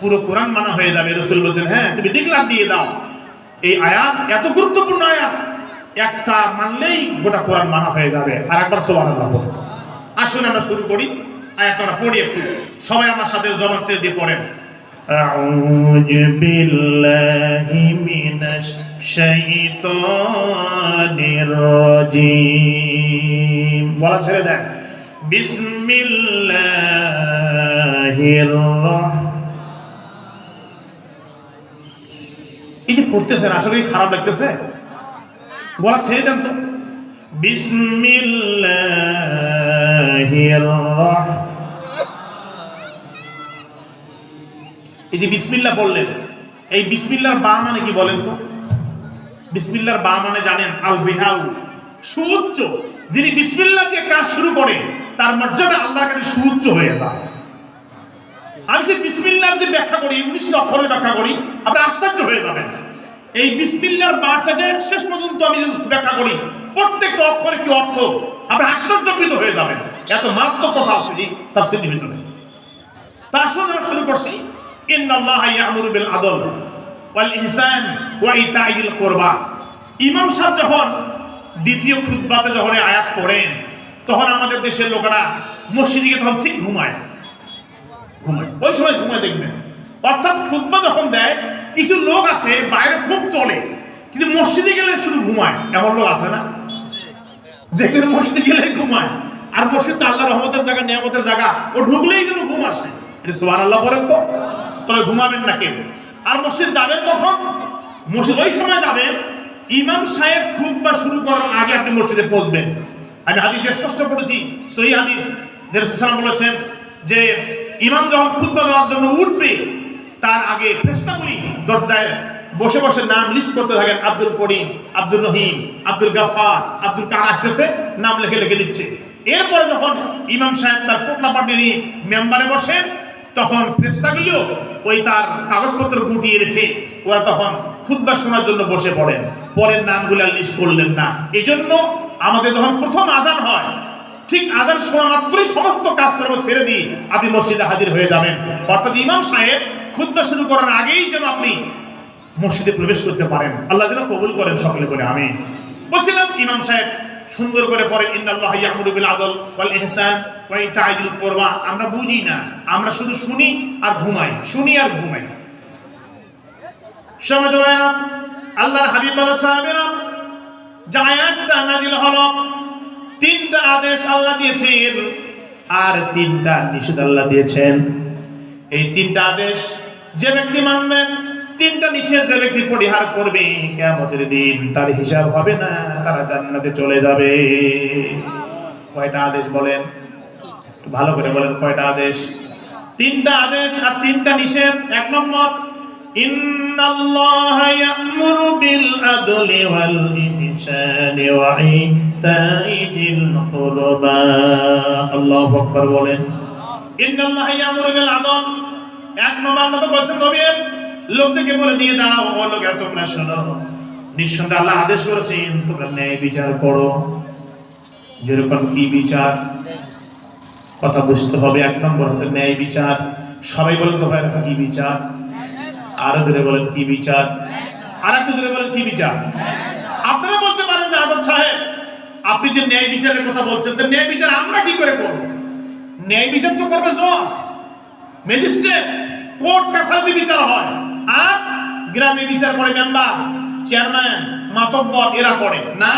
পুরো কোরআন মানা হয়ে যাবে। রাসূল বলতেন, হ্যাঁ তুমি ডিক্লার দিয়ে দাও, এই আয়াত এত গুরুত্বপূর্ণ আয়াত, একটা মানলেই গোটা কোরআন মানা হয়ে যাবে। আর একবার সুবহানাল্লাহ বলুন। আসুন আমরা শুরু করি, আয়াতটা আমরা পড়ি একটু, সবাই আমার সাথে জবান ছেড়ে দিয়ে পড়েন। আউযু বিল্লাহি মিনাশ শাইতানির রাজীম, বলা ছেড়ে দেন। বিসমিল্লাহির এই যে পড়তেছেন আসলে কি খারাপ লাগতেছে? বলা ছেড়ে দেন তো। বিসমিল্লাহির এই যে বিসমিল্লাহ বললেন, এই বিসমিল্লাহর বা মানে কি বলেন তো? বিসমিল্লাহর বা মানে জানেন? আল বিহাউ, সুউচ্চ। যিনি বিসমিল্লাহ দিয়ে কাজ শুরু করে তার মর্যাদা আল্লাহর কাছে সুউচ্চ হয়ে যায়। আমি যে বিসমিল্লাহ দিয়ে ব্যাখ্যা করি, 19টা অক্ষরের ব্যাখ্যা করি, আপনি আশ্চর্য হয়ে যাবেন। এই বিসমিল্লাহর বা থেকে শেষ পর্যন্ত আমি ব্যাখ্যা করি, প্রত্যেকটা অক্ষরে কি অর্থ, আপনি আশ্চর্যজনিত হয়ে যাবেন। এত মারাত্মক কথা আছে এই তাফসীরের ভিতরে। তার সঙ্গে আমরা শুরু করছি, ইন্নাল্লাহা ইয়া'মুরু বিল আদল ওয়াল ইহসান ওয়া ইতাইল কুরবা। ইমাম সাহেব যখন দ্বিতীয় খুতবাতে যখন আয়াত পড়েন, তখন আমাদের দেশের লোকেরা মসজিদে গিয়ে তখন ঠিক ঘুমায়, ওই সময় ঘুমায় দেখবেন। অর্থাৎ খুতবা যখন দেয়, কিছু লোক আছে বাইরে খুব চলে, কিন্তু মসজিদে গেলে শুধু ঘুমায়, এমন লোক আছে না? দেখবেন মসজিদে গেলে ঘুমায়, আর মসজিদ তো আল্লাহর রহমতের জায়গা, নিয়ামতের জায়গা, ও ঢুকলেই যেন ঘুম আসে। এটা সুবহানাল্লাহ বলেন তো। তবে ঘুমাবেন না কেন? আর মসজিদ যাবেন কখন? মসজিদ ওই সময় যাবেন ইমাম সাহেব খুতবা শুরু করার আগে আপনি মসজিদে পৌঁছবেন। আমি হাদিসে স্পষ্ট পড়েছি, সহিহ হাদিস, যে রাসূল সাল্লাল্লাহু আলাইহি ওয়াসাল্লাম বলেছেন যে ইমাম যখন খুতবা দেওয়ার জন্য উঠবে, তার আগে ফেরেশতাগুলি দরজায় বসে বসে নাম লিস্ট করতে থাকেন। আব্দুল করিম, আব্দুর রহিম, আব্দুল গাফফার, আব্দুল কার আসতেছে, নাম লিখে লিখে দিচ্ছে। এরপরে যখন ইমাম সাহেব তার পোটলা পাটি নিয়ে মেম্বারে বসেন, তখন ফেরেশতাগুলিও ওই তার কাগজপত্র গুটিয়ে রেখে ওরা তখন খুতবা শোনার জন্য বসে পড়েন। পরের নামগুলো লিস্ট করলেন না। এই জন্য আমাদের যখন প্রথম আজান হয়, ঠিক আজান শোনা মাত্রই সমস্ত কাজকর্ম ছেড়ে দিয়ে আপনি মসজিদে হাজির হয়ে যাবেন। অর্থাৎ ইমাম সাহেব খুতবা শুরু করার আগেই যেন আপনি মসজিদে প্রবেশ করতে পারেন। আল্লাহ যেন কবুল করেন সকলে করে আমিন। বলছিলাম ইমাম সাহেব সুন্দর করে পড়েন, ইন্নাল্লাহা ইয়া'মুরু বিল আদল ওয়াল ইহসান ওয়া ইতাইল কুরবা। আমরা বুঝি না, আমরা শুধু শুনি আর ঘুমাই, শুনি আর ঘুমাই। সম্মানিত ভাইরা, আল্লাহর হাবিব বলেছেন, সাহাবীরা, যে আয়াতটা নাযিল হলো, 3টা আদেশ আল্লাহ দিয়েছেন আর 3টা নিষেধ আল্লাহ দিয়েছেন। এই 3টা আদেশ যে ব্যক্তি মানবেন, 3টা নিষেধ যে ব্যক্তি পরিহার করবে, কিয়ামতের দিন তার হিসাব হবে না, তারা জান্নাতে চলে যাবে। কয়টা আদেশ বলেন? ভালো করে বলেন, কয়টা আদেশ? 3টা আদেশ আর 3টা নিষেধ। 1 নম্বর, ইন্নাল্লাহা ইয়া'মুরু বিল আদলি ওয়াল ইহসানি ওয়া ইতাইল কুরবা। আল্লাহু আকবার বলেন। ইন্নাল্লাহা ইয়া'মুরু বিল আদল, 1 নম্বর আল্লাহ বলেছেন নবীর লোকদেরকে বলে দিয়ে দাও, ও লোকেরা তোমরা শোনো, নিঃসন্দেহে আল্লাহ আদেশ করেছেন তোমরা ন্যায় বিচার করো। যেরকম কি বিচার? কথা বুঝতে হবে। 1 নম্বর হচ্ছে ন্যায় বিচার। সবাই বলেন তো ভাই, কি বিচার? আরো জোরে বলেন, কি বিচার? আর একটু জোরে বলেন, কি বিচার? আপনারা বলতে পারেন যে আজাদ সাহেব, আপনি যে ন্যায় বিচারের কথা বলছেন, তো ন্যায় বিচার আমরা কি করে করব? ন্যায় বিচার তো করবে জজ, ম্যাজিস্ট্রেট, কোর্ট কাছারি বিচার হয়, আর গ্রামে বিচার করে মেম্বার, চেয়ারম্যান, মাতব্বর, এরা করে না।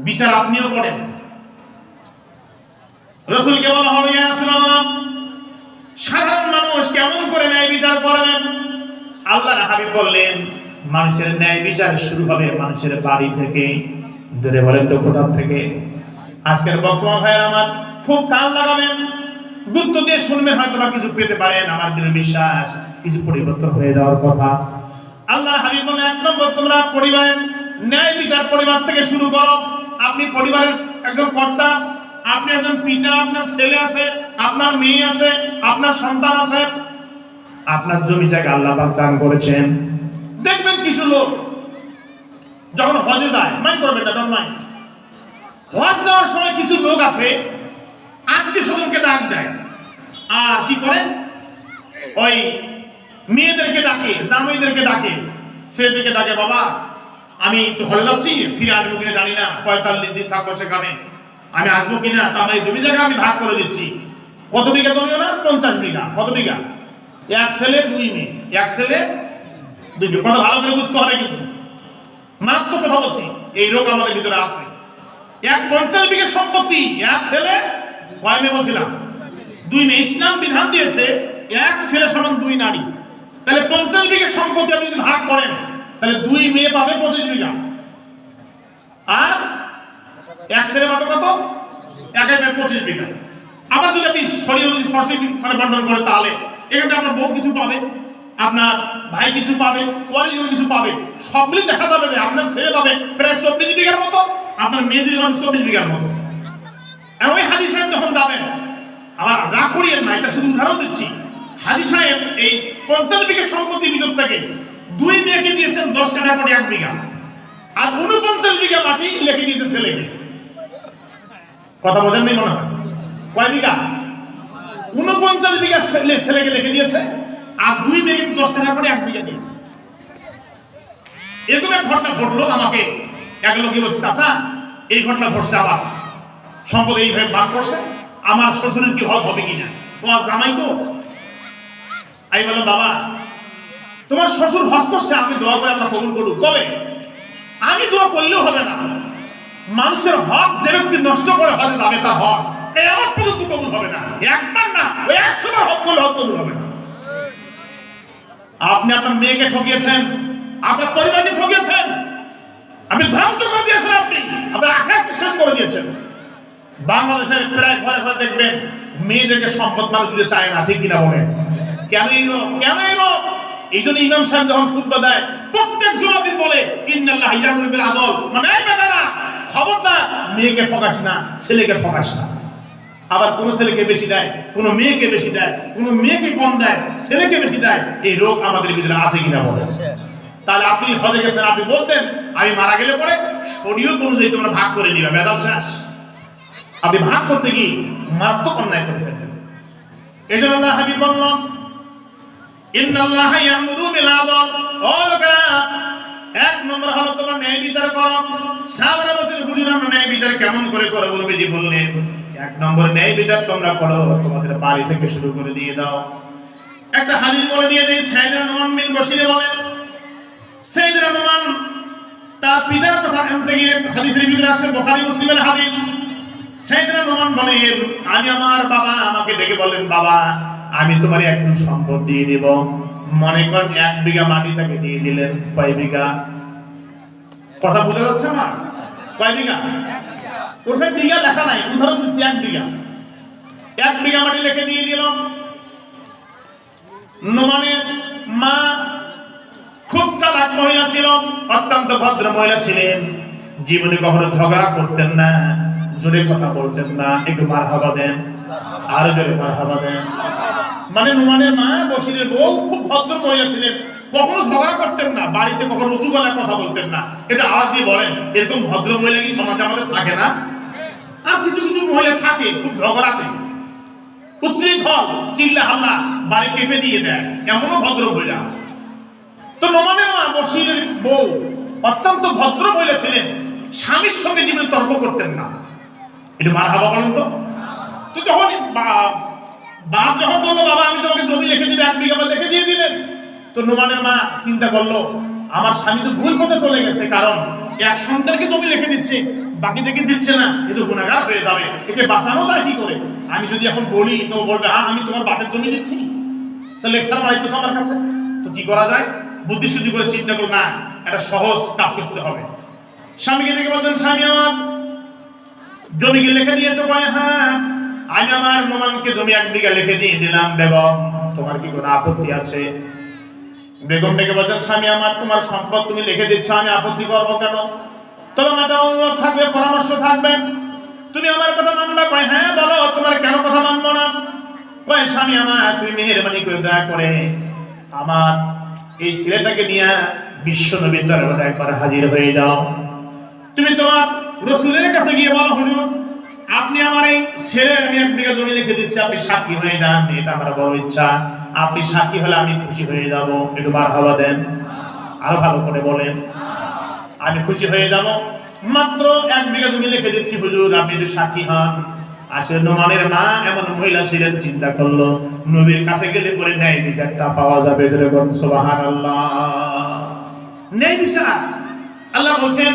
বিচার আপনিও করেন। রাসূলকে বলা হবে, ইয়া রাসূলুল্লাহ, সাধারণ মানুষ কেমন করে ন্যায় বিচার করবেন? আল্লাহর হাবিব বললেন, মানুষের ন্যায় বিচার শুরু হবে মানুষের বাড়ি থেকে। ধরে বলেন তো কোথা থেকে? আজকের বক্তব্য ভাইয়ের আমার খুব কান লাগাবেন, গুরুত্ব দিয়ে শুনবেন, হয়তো বা কিছু পেতে পারেন। আমার দৃঢ় বিশ্বাস কিছু পরিবর্তন হয়ে যাওয়ার কথা। আল্লাহ হাবিব বলেন, 1 নম্বর তোমরা পরিবারের ন্যায় বিচার পরিবার থেকে শুরু করো। আপনি পরিবারের একজন কর্তা, আপনি একজন পিতা, আপনার ছেলে আছে, আপনার মেয়ে আছে, আপনার সন্তান আছে, আপনার জমি জায়গা আল্লাহ পাক দান করেছেন। দেখবেন কিছু লোক যখন হজে যায়, মাইন্ড করবেন না, ডোন্ট মাইন্ড, হজ যাওয়ার সময় কিছু লোক আছে আত্মীয় স্বজনকে ডাক দেয়, আর কি করে ওই মেয়েদেরকে ডাকে, জামাইদেরকে ডাকে, ছেলেদেরকে ডাকে, বাবা আমি তো হলে যাচ্ছি, ফিরে আসবো কিনা জানি না, 45 দিন থাকবো সেখানে, আমি আসবো কিনা, তার এই জমি জায়গা আমি ভাগ করে দিচ্ছি। কত বিঘা জমি না? 50 বিঘা। কত বিঘা? 1 ছেলে 2 মেয়ে, 1 ছেলে 2 মেয়ে। কত ভালো করে বুঝতে হবে, কিন্তু মারাত্মক কথা বলছি, এই রোগ আমাদের ভিতরে আছে। 50 বিঘা সম্পত্তি, 1 ছেলে, কয় মেয়ে বলছিলাম? 2 মেয়ে। ইসলাম বিধান দিয়েছে 1 ছেলে সমান 2 নারী। তাহলে 50 বিঘা সম্পত্তি আপনি যদি ভাগ করেন, তাহলে 2 মেয়ে পাবে 25 বিঘা, আর 1 ছেলে পাবে কত? 25 বিঘা। আবার যদি আপনি সরাসরি মানে বন্টন করেন, তাহলে এখানে আপনার বউ কিছু পাবে, আপনার ভাই কিছু পাবে, পরিজন কিছু পাবে, সবগুলি দেখা যাবে যে আপনার ছেলে পাবে প্রায় 24 বিঘার মতো, আপনার মেয়েদের পাবে 24 বিঘার মতো। আর ওই হাজী সাহেব যখন যাবেন, আবার রাগ করিয়েন না, এটা শুধু উদাহরণ দিচ্ছি, হাজী সাহেব এই 50 বিঘা সম্পত্তির ভিতর থেকে 2 মেয়েকে দিয়েছেন 10 টাকা করে 1 বিঘা, আর 49 বিঘা মাটি লিখে দিয়েছে ছেলেকে। কথা বোঝেন নাই মনে হয়? কয় বিঘা? 49 বিঘা ছেলেকে লিখে দিয়েছে, আর 2 মেয়েকে 10 টাকা করে 1 বিঘা দিয়েছে। এরকম এক ঘটনা ঘটলো, আমাকে এক লোকে বলছে, চাচা এই ঘটনা ঘটছে, আমার সম্পদ এইভাবে ভাগ করছে, আমার শ্বশুরের কি হক হবে কিনা, তোমার জামাই তো। আমি বললাম, বাবা তোমার শ্বশুর হজ করছে, আমি দোয়া করে আল্লাহ কবুল করুক, তবে আমি দোয়া করলেও হবে না, মানুষের হক যে ব্যক্তি নষ্ট করে হজে যাবে, তার হজ কিয়ামত পর্যন্ত কবুল হবে না। একবার না, ওই 100 বার হজ করলে হজ কবুল হবে না। আপনি আপনার মেয়েকে ঠকিয়েছেন, আপনার পরিবারকে ঠকিয়েছেন, আপনি ধ্বংস করে দিয়েছেন, আপনি আপনার আখিরাতকে শেষ করে দিয়েছেন। বাংলাদেশের প্রায় ঘরে ঘরে দেখবেন মেয়েদেরকে সম্পদ মানুষ দিতে চায় না, ঠিক কিনা বলেন? কেন এই রোগ? কেন এই রোগ? এই জন্য ইমাম সাহেব যখন খুতবা দেয়, প্রত্যেক জুমার দিন বলে, ইন্নাল্লাহ ইয়ামুরু বিল আদল, মানে এই বেটারা খবরদার মেয়েকে ঠকাস না, ছেলেকে ঠকাস না। আবার কোন ছেলেকে বেশি দেয়, কোন মেয়েকে বেশি দেয়, কোন মেয়েকে কম দেয়, ছেলেকে বেশি দেয়। এই রোগ আমাদের ভিতরে আছে কিনা বলেন? তাহলে আপনি হজে গেছেন, আপনি বলতেন আমি মারা গেলে পরে শরীয়ত অনুযায়ী তোমরা ভাগ করে নিবা, বেদাল শেষ। আপনি ভাগ করতে গিয়ে মারাত্মক অন্যায় করে ফেলছেন। এই জন্য আল্লাহ হাবিব বললাম, ইন্নাল্লাহা ইয়ামুরু বিল আদল, ও লোকেরা 1 নম্বর হলো তোমরা ন্যায় বিচার করো। সাহাবারা বলতেন, হুজুর আমরা ন্যায় বিচার কেমন করে করব? নবীজি বললেন, 1 নম্বর ন্যায় বিচার তোমরা করো, তোমাদের বাড়ি থেকে শুরু করে দিয়ে দাও। একটা হাদিস বলে দিয়ে দেই, সাইয়েদনা নুমান বিন বশির বলেন, সাইয়েদনা নুমান তার পিতার কথা জানতে গিয়ে, হাদিসের ভিতরে আছে, বুখারী মুসলিমের হাদিস, সাইয়েদনা নুমান বলেন, আজ আমার বাবা আমাকে ডেকে বলেন, বাবা আমি তোমার একটু সম্পদ দিয়ে দেব। মনে করেন 1 বিঘা মাটি তাকে দিয়ে দিলেন। কয় বিঘা? কথা বোঝা যাচ্ছে আমার? কয় বিঘা? ওখানে বিঘা লেখা নাই, উদাহরণ দিচ্ছি, 1 বিঘা। 1 বিঘা মাটি লিখে দিয়ে দিলাম। নোমানের মা খুব চালাক মহিলা ছিল, অত্যন্ত ভদ্র মহিলা ছিলেন, জীবনে কখনো ঝগড়া করতেন না, জোরে কথা বলতেন না। একটু মারহাবা দেন, আরো জোরে মারহাবা দেন। মানে নোমানের মা বশিরের বউ খুব ভদ্র মহিলা ছিলেন, কখনো ঝগড়া করতেন না, বাড়িতে কখনো উঁচু গলায় কথা বলতেন না। এটা আওয়াজ দিয়ে বলেন, এরকম ভদ্র মহিলা কি সমাজে আমাদের থাকে না? আর কিছু কিছু মহিলা থাকে খুব ঝগড়াতে, উচ্ছৃঙ্খল, চিল্লা হাল্লা, বাড়ি কেঁপে দিয়ে দেয়, এমনও ভদ্র মহিলা আছে। তো নোমানের মা বশিরের বউ অত্যন্ত ভদ্র মহিলা ছিলেন, স্বামীর সঙ্গে জীবনে তর্ক করতেন না। এটা মারহাবা বলেন তো। তো যখন বাপ যখন বললো, বাবা আমি তোমাকে জমি লিখে দিলে, 1 বিঘা লিখে দিয়ে দিলেন, তো নোমানের মা চিন্তা করলো, আমার স্বামী তো ভুল পথে চলে গেছে, কারণ 1 সন্তানকে জমি লিখে দিচ্ছে, বাকি থেকে দিচ্ছে না, এ তো গুনাহগার হয়ে যাবে, একে বাঁচানো যায় কি করে? আমি যদি এখন বলি তো বলবে, হ্যাঁ আমি তোমার বাপের জমি দিচ্ছি, তো লেকচার মারাই তো আমার কাছে। তো কি করা যায়? বুদ্ধি শুদ্ধি করে চিন্তা করলো, না একটা সহজ কাজ করতে হবে। স্বামীকে দেখে বলতেন, স্বামী আমার জমি কি লিখে দিয়েছো? কয় হ্যাঁ, আমি আমার নোমানকে জমি 1 বিঘা লিখে দিয়ে দিলাম। বেগম, তোমার কি কোনো আপত্তি আছে? বেগম ডেকে বলছেন, স্বামী আমার, তোমার সম্পদ তুমি লিখে দিচ্ছ, আমি আপত্তি করবো কেন? তবে আমার একটা অনুরোধ থাকবে, পরামর্শ থাকবে, তুমি আমার কথা মানবা? কয় হ্যাঁ বলো, তোমার কেন কথা মানবো না? কয় স্বামী আমার, তুমি মেহেরবানি করে দয়া করে আমার এই ছেলেটাকে নিয়ে বিশ্ব নবীর দরবারে একবার হাজির হয়ে যাও। তুমি তোমার রাসূলের কাছে গিয়ে বলো, হুজুর আপনি আমার এই ছেলে, আমি 1 বিঘা জমি লিখে দিচ্ছি, আপনি সাক্ষী হয়ে যান, এটা আমার বড় ইচ্ছা, আপনি সাক্ষী হলে আমি খুশি হয়ে যাব। একটু মারহাবা দেন, আরো ভালো করে বলেন, আমি খুশি হয়ে যাব। মাত্র 1 বিঘা জমি লিখে দিচ্ছি হুজুর, আপনি একটু সাক্ষী হন। আসলে নোমানের মা এমন মহিলা ছিলেন, চিন্তা করলো নবীর কাছে গেলে পরে ন্যায় বিচারটা পাওয়া যাবে। সুবহানাল্লাহ, ন্যায় বিচার। আল্লাহ বলছেন,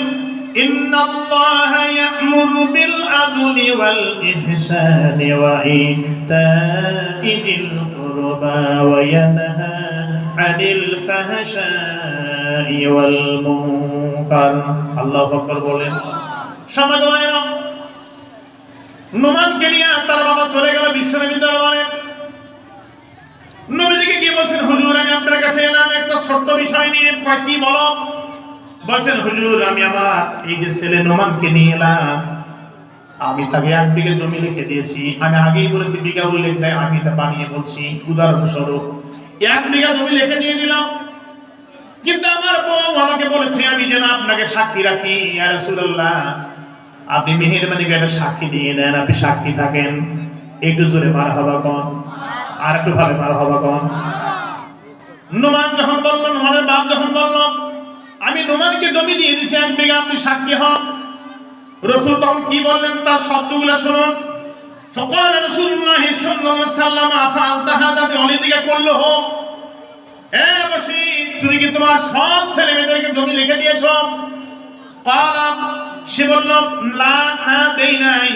ইন্নাল্লাহা ইয়া'মুরু বিল আদলি ওয়াল ইহসানি ওয়া ইতা'i যিল কুরবা ওয়া ইয়ানহা আনিল ফাহশাই ওয়াল মুনকার। আল্লাহু আকবার বলেন। সমাদয়রা নোমানকে নিয়ে তার বাবা চলে গেল বিশ্বনবীর দরবারে। নবীজিকে কি বলছেন, হুজুর আমি আপনার কাছে এলাম একটা ছোট্ট বিষয় নিয়ে। কি বলো? বলছেন, হুজুর আমি আমার এই যে ছেলে নোমানকে নিয়ে এলাম, আমি তাকে 1 বিঘা জমি লিখে দিয়েছি। আমি আগেই বলেছি বিঘা উল্লেখ নেই, আমি এটা বানিয়ে বলছি উদাহরণস্বরূপ। 1 বিঘা জমি লিখে দিয়ে দিলাম, কিন্তু আমার বউ আমাকে বলেছে আমি যেন আপনাকে সাক্ষী রাখি। ইয়া রাসূলুল্লাহ, আপনি মেহেরবানি করে সাক্ষী দিয়ে দেন, আপনি সাক্ষী থাকেন। একটু জোরে মারহাবা কোন, আর একটু ভালো মারহাবা কোন। নোমান যখন বলল, নোমানের বাপ যখন বলল আমি নোমানকে জমি দিয়ে দিয়েছি 1 বিঘা, আপনি সাক্ষী হন। রাসূল তখন কি বললেন তার শব্দগুলো শুনুন। ফাকাল রাসূলুল্লাহ সাল্লাল্লাহু আলাইহি ওয়াসাল্লাম আফআলতা হাদা বিওয়ালিদিকা কুল্লুহু, এ বশীর তুমি কি তোমার সব ছেলে মেয়েদেরকে জমি লিখে দিয়েছো? ক্বালা, সে বলল না, না দেই নাই।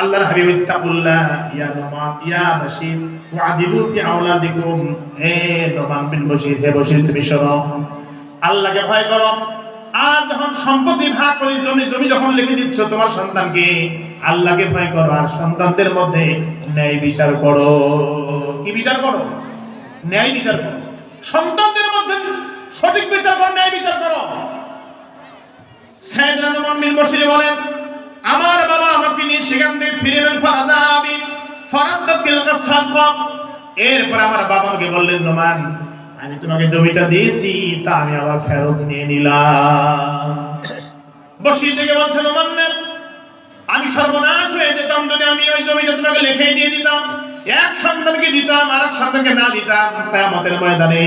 আল্লাহর হাবিব, ইত্তাকুল্লাহ ইয়া নোমান ইয়া বশীর ওয়াদিলু ফি আওলাদিকুম, হে নোমান বিন বশীর, হে বশীর তুমি শোনো, আল্লাহকে ভয় করো। আর যখন সম্পত্তি ভাগ করে জমি যখন লিখে দিচ্ছ তোমার সন্তানকে, আল্লাহকে ভয় করো, আর সন্তানদের মধ্যে ন্যায় বিচার করো। কি বিচার করো? ন্যায় বিচার করো। সন্তানদের মধ্যে সঠিক বিচার করো, ন্যায় বিচার করো। সাইয়েদনা নোমান বিন বশীর বলেন, আমার বাবা আমাকে নিয়ে সেখান থেকে ফিরে এলেন। ফারাদাবি ফারাদাতিল কাসাবা, এরপর আমার বাবা আমাকে বললেন, নোমান আমি তোমাকে জমিটা দিয়েছি, তা আমি আবার ফেরত নিয়ে নিলাম। বশীর থেকে বলছেন, নোমান আমি সর্বনাশ হয়ে যেতাম যদি আমি ওই জমিটা তোমাকে লিখে দিয়ে দিতাম। 1 সন্তানকে দিতাম আর 1 সন্তানকে না দিতাম, কিয়ামতের ময়দানে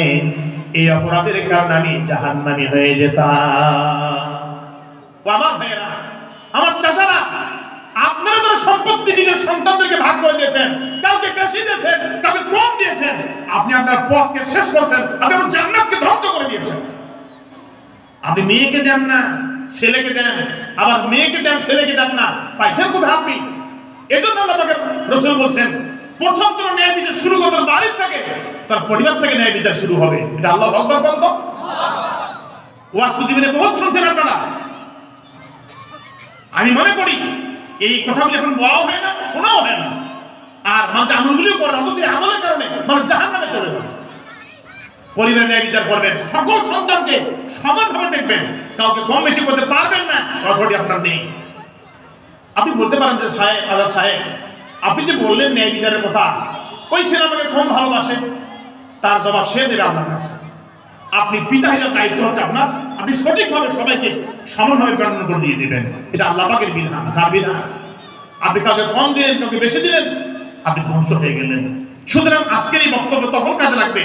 এই অপরাধের কারণে আমি জাহান্নামী হয়ে যেতাম। বাবা ভাইরা, আমার চাচারা, আপনারা তো সম্পত্তি নিজের সন্তানদেরকে ভাগ করে দিয়েছেন, কাউকে বেশি দিয়েছেন, কাউকে কম দিয়েছেন। আপনি আপনার পথকে শেষ করছেন, আপনি আপনার জান্নাতকে ধ্বংস করে দিয়েছেন। আপনি মেয়েকে দেন না, ছেলেকে দেন, আবার মেয়েকে দেন, ছেলেকে দেন না, পাইছেন কোথায় আপনি? এজন্য আল্লাহ পাক রাসূল বলছেন, প্রথম তোর ন্যায় বিচার শুরু করতে বাড়ির থেকে, তার পরিবার থেকে ন্যায় বিচার শুরু হবে। এটা আল্লাহু আকবার বলেন তো। ওয়াজ জীবনে বহুত শুনছেন আপনারা। আমি মনে করি এই কথাগুলো এখন বলাও হয় না, শোনাও হয় না, আর মানুষ আমলগুলিও করে, অথচ আমলের কারণে মানুষ জাহান্নামে চলে যাবে। পরিবার ন্যায় বিচার করবেন, সকল সন্তানকে সমানভাবে দেখবেন, কাউকে কম বেশি করতে পারবেন না, অথরিটি আপনার নেই। আপনি বলতে পারেন যে সাহেব, আজাদ সাহেব, আপনি যে বললেন ন্যায় বিচারের কথা, ওই ছেলে আমাকে কম ভালোবাসে, তার জবাব সে দেবে আপনার কাছে। আপনি পিতা হিসেবে দায়িত্ব হচ্ছে আপনার, আপনি সঠিকভাবে সবাইকে সমানভাবে গণনা করে দিয়ে দিবেন। এটা আল্লাহ পাকের বিধান, তার বিধান। আপনি কাউকে কম দিলেন, কাউকে বেশি দিলেন, আপনি ধ্বংস হয়ে গেলেন। সুতরাং আজকের এই বক্তব্য তখন কাজে লাগবে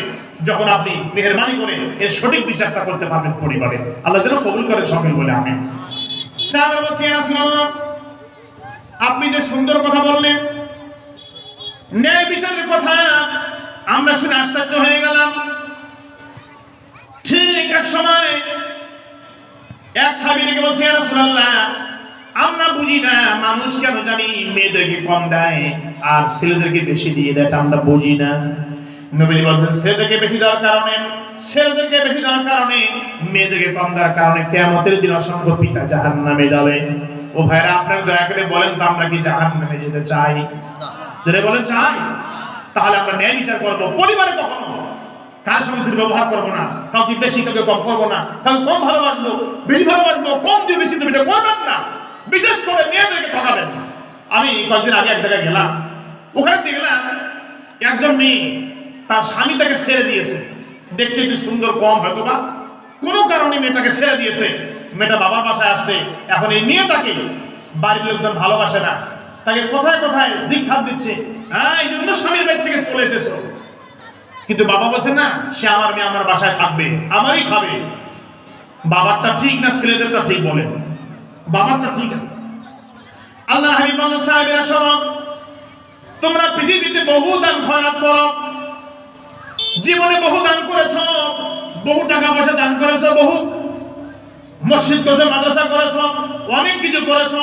যখন আপনি মেহেরবানি করে এর সঠিক বিচারটা করতে পারবেন পরিবারে। আল্লাহ যেন কবুল করেন সকল বলে আমিন। সাহাবারা বলছেন, ইয়া রাসূলুল্লাহ, আপনি যে সুন্দর কথা বললেন, ন্যায় বিচারের কথা, আমরা শুনে আশ্চর্য হয়ে গেলাম। ঠিক এক সময় এক সাহাবীকে বলছে, ইয়া রাসূলুল্লাহ, আমরা বুঝি না মানুষ কেন জানি মেয়েদেরকে কম দেয় আর ছেলেদেরকে বেশি দিয়ে দেয়, আমরা বুঝি না। নবী বলেন, ছেলেদেরকে বেশি দেওয়ার কারণে, মেয়েদেরকে কম দেওয়ার কারণে কিয়ামতের দিন অসংখ্য পিতা জাহান্নামে যাবে। ও ভাইরা আপনারা দয়া করে বলেন তো আমরা কি জাহান্নামে যেতে চাই? যদি বলেন চাই, তাহলে আমরা ন্যায় বিচার করবো। পরিবারে কখনো কার সঙ্গে দুর্ব্যবহার করবো না, কাউকে বেশি কাউকে কম করবো না, কাউকে কম ভালোবাসবো, বেশি ভালোবাসবো, কম দিয়ে বেশি দেবে, এটা করবেন না। বিশেষ করে মেয়েদেরকে ঠকাবেন না। আমি কয়েকদিন আগে এক জায়গায় গেলাম, ওখানে দেখলাম একজন মেয়ে তার স্বামী তাকে ছেড়ে দিয়েছে, দেখতে একটু সুন্দর কম হয়তো বা কোনো কারণে মেয়েটাকে ছেড়ে দিয়েছে। মেয়েটা বাবার বাসায় আসছে, এখন এই মেয়েটাকে বাড়ির লোকজন ভালোবাসে না, তাকে কোথায় কোথায় দীক্ষাত দিচ্ছে, হ্যাঁ এই জন্য স্বামীর বাড়ি থেকে চলে এসেছো। কিন্তু বাবা বলছে না, সে আমার মেয়ে আমার বাসায় থাকবে, আমারই খাবে। বাবারটা ঠিক না ছেলেদেরটা ঠিক? বলে বাবারটা ঠিক আছে। আল্লাহ হাবিব সাহেবেরা শোনো, তোমরা পৃথিবীতে বহু দান খয়রাত করো, জীবনে বহু দান করেছো, বহু টাকা পয়সা দান করেছো, বহু মসজিদ করেছো, মাদ্রাসা করেছো, অনেক কিছু করেছো।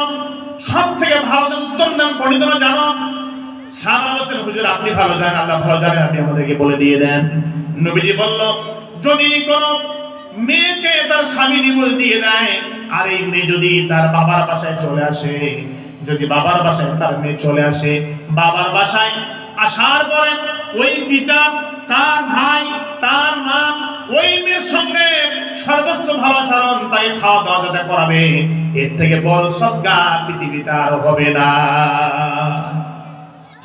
সব থেকে ভালো দান, উত্তম দান পণ্ডিতরা জানো। সাহাবাদের হুজুর আপনি ভালো জানেন, আল্লাহ ভালো জানেন, আপনি আমাদেরকে বলে দিয়ে দেন। নবীজি বলল, যদি কোন মেয়েকে তার স্বামী ডিভোর্স দিয়ে দেয়, আর এই মেয়ে যদি তার বাবার বাসায় চলে আসে, যদি বাবার বাসায় তার মেয়ে চলে আসে, বাবার বাসায় আসার পরে ওই পিতা, তার ভাই, তার মা ওই মেয়ের সঙ্গে সর্বোচ্চ ভালো আচরণ, তাই খাওয়া দাওয়া যাতে করাবে, এর থেকে বড় সদকা পৃথিবীতে আর হবে না।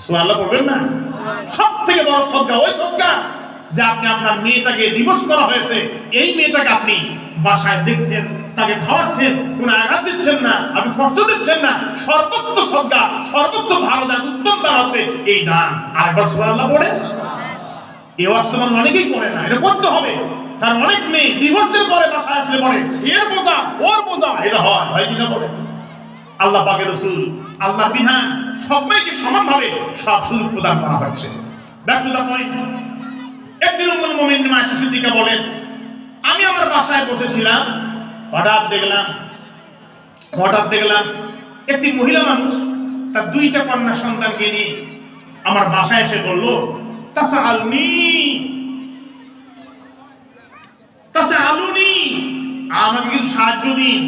সুবহানাল্লাহ বলবেন না? সব থেকে বড় সদকা ওই সদকা যে আপনি আপনার মেয়েটাকে ডিভোর্স করা হয়েছে, এই মেয়েটাকে আপনি বাসায় দেখছেন, তাকে খাওয়াচ্ছেন, কোনো আঘাত দিচ্ছেন না, আপনি কষ্ট দিচ্ছেন না। সর্বোচ্চ সদকা, সর্বোচ্চ ভালো দান, উত্তম দান হচ্ছে এই দান। আরেকবার সুবহানাল্লাহ পড়ে। এই ওয়াস্তব অনেকেই করে না, এটা করতে হবে। কারণ অনেক মেয়ে ডিভোর্সের পরে বাসায় আসলে পড়ে এর বোঝা ওর বোঝা, এটা হয় কিনা বলে। আল্লাহ পাকের রাসূল, আল্লাহ বিধান সবাইকে সমানভাবে সব সুযোগ প্রদান করা হয়েছে। Back to the point. একদিন উম্মুল মুমিনিন আয়েশা সিদ্দিকা বলেন, আমি আমার বাসায় বসেছিলাম, হঠাৎ দেখলাম একটি মহিলা মানুষ তার দুইটা কন্যা সন্তানকে নিয়ে আমার বাসায় এসে বলল, তাসাআলুনি, আমাকে কিছু সাহায্য দিন,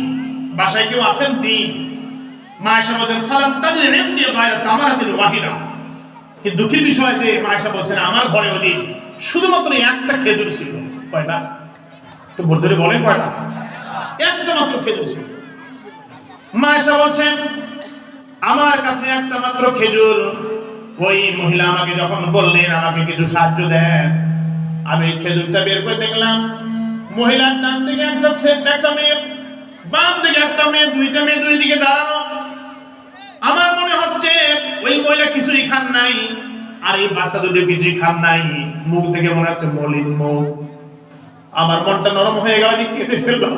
বাসায় কেউ আছেন দিন। মা আয়েশা বলেন, ফালাম তাজিদ ইনদি গায়রা তামারাতিন ওয়াহিদা। কিন্তু দুঃখের বিষয় যে মা আয়েশা বলছেন, আমার ঘরে ওদিন শুধুমাত্র একটা খেজুর ছিল। কয়টা? তো বলতে বলেন কয়টা? একটা মাত্র খেজুর ছিল। মা আয়েশা বলছেন, আমার কাছে একটা মাত্র খেজুর। ওই মহিলা আমাকে যখন বললেন আমাকে কিছু সাহায্য দেন, আমি খেজুরটা বের করে দেখলাম মহিলার ডান দিকে একটা মেয়ে, বাম দিকে একটা মেয়ে, দুইটা মেয়ে দুই দিকে দাঁড়ানো। আমার মনে হচ্ছে ওই মহিলা কিছুই খান নাই, আর এই বাচ্চা দুটো কিছুই খান নাই, মুখ থেকে মনে হচ্ছে মলিন মুখ। আমার মনটা নরম হয়ে গেল, কেঁদে ফেললাম।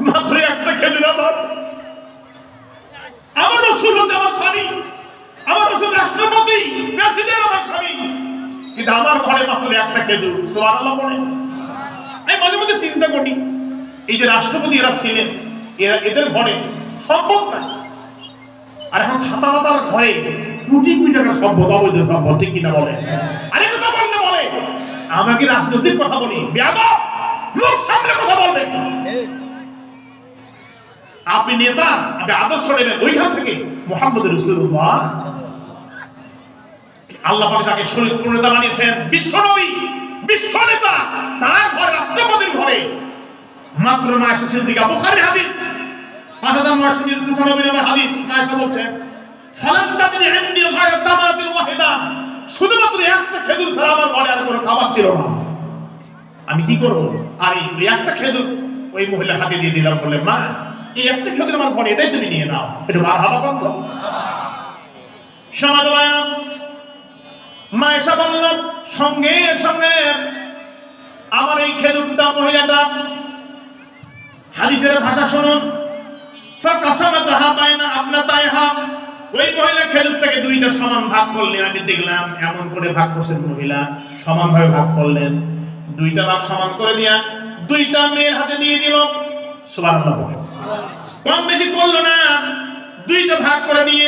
মাত্র একটা খেজুর আমার রাসূল হচ্ছে আমার স্বামী, আমার রাসূল রাষ্ট্রপতি, প্রেসিডেন্ট আমার স্বামী, কিন্তু আমার ঘরে মাত্র একটা খেজুর। সুবহানাল্লাহ পড়ে। আমি মাঝে মাঝে চিন্তা করি, এই যে রাষ্ট্রপতি এরা ছিলেন, এদের ঘরে সম্পদ নাই, আর এখন ছাতা মাতার ঘরে কোটি কোটি টাকার সম্পদ, অবৈধ সম্পদ, ঠিক কিনা বলে? আরে কথা বলতে বলে আমরা কি রাজনৈতিক কথা বলি? বেয়াদব, লোক সামনে কথা বলবে। আপনি নেতা, আপনি আদর্শ নেবেন ওইখান থেকে। মুহাম্মদ রাসূলুল্লাহ, আল্লাহ পাক যাকে শরীয়ত প্রণেতা বানিয়েছেন, বিশ্বনবী, বিশ্ব নেতা, তার ঘরে, রাষ্ট্রপতির ঘরে মাত্র মা আয়েশা সিদ্দিকা, বুখারী হাদিস 5995 নম্বর হাদিস। মা আয়েশা বলছেন, ফালাম তাজিদ ইনদি গায়রা তামারাতিন ওয়াহিদা, শুধুমাত্র একটা খেজুর ছাড়া আমার ঘরে আর কোনো খাবার ছিল না। আমি কি করব? আর এই একটা খেজুর ওই মহিলার হাতে দিয়ে দিলাম, বলে, মা এই একটা খেজুর আমার ঘরে, এটাই তুমি নিয়ে নাও। একটু মারহাবা বন্ধ। সমাদয় মা আয়েশা বলল, সঙ্গে সঙ্গে আমার এই খেজুরটা, মহিলাটা, হাদিসের ভাষা শুনুন, ফাকাসামাতাহা বাইনা আবনাতাইহা, ওই মহিলা খেজুরটাকে দুইটা সমান ভাগ করলেন। আমি দেখলাম এমন করে ভাগ করছেন মহিলা, সমানভাবে ভাগ করলেন। দুইটা ভাগ সমান করে দিয়া দুইটা মেয়ের হাতে দিয়ে দিল। সুবহানাল্লাহ। কম বেশি করলো না, দুইটা ভাগ করে দিয়ে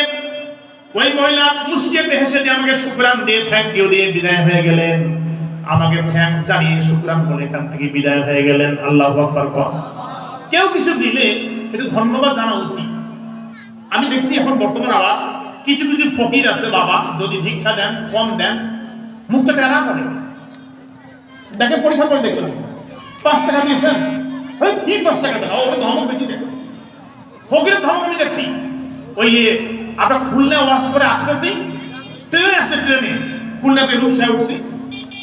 ওই মহিলা মুস্কিতে হেসে দিয়ে আমাকে শুকরান দিয়ে, থ্যাংক ইউ দিয়ে বিদায় হয়ে গেলেন। আমাকে থ্যাঙ্কস জানিয়ে শুকরান বলে এখান থেকে বিদায় হয়ে গেলেন। আল্লাহু আকবার। কেউ কিছু দিলে একটু ধন্যবাদ জানা উচিত। আমি দেখছি এখন বর্তমান আবার কিছু কিছু ফকির আছে বাবা, যদি ভিক্ষা দেন কম দেন মুখটা টেরা করে। দেখে পরীক্ষা করে দেখলাম 5 টাকা দিয়েছেন, কি 5 টাকা দেন, ওই ধমক বেশি দেন। ফকিরের ধমক আমি দেখছি। ওই আমরা খুলনা ওয়াশ করে আসতেছি, ট্রেনে আসছে, ট্রেনে খুলনাতে রূপসায় উঠছি,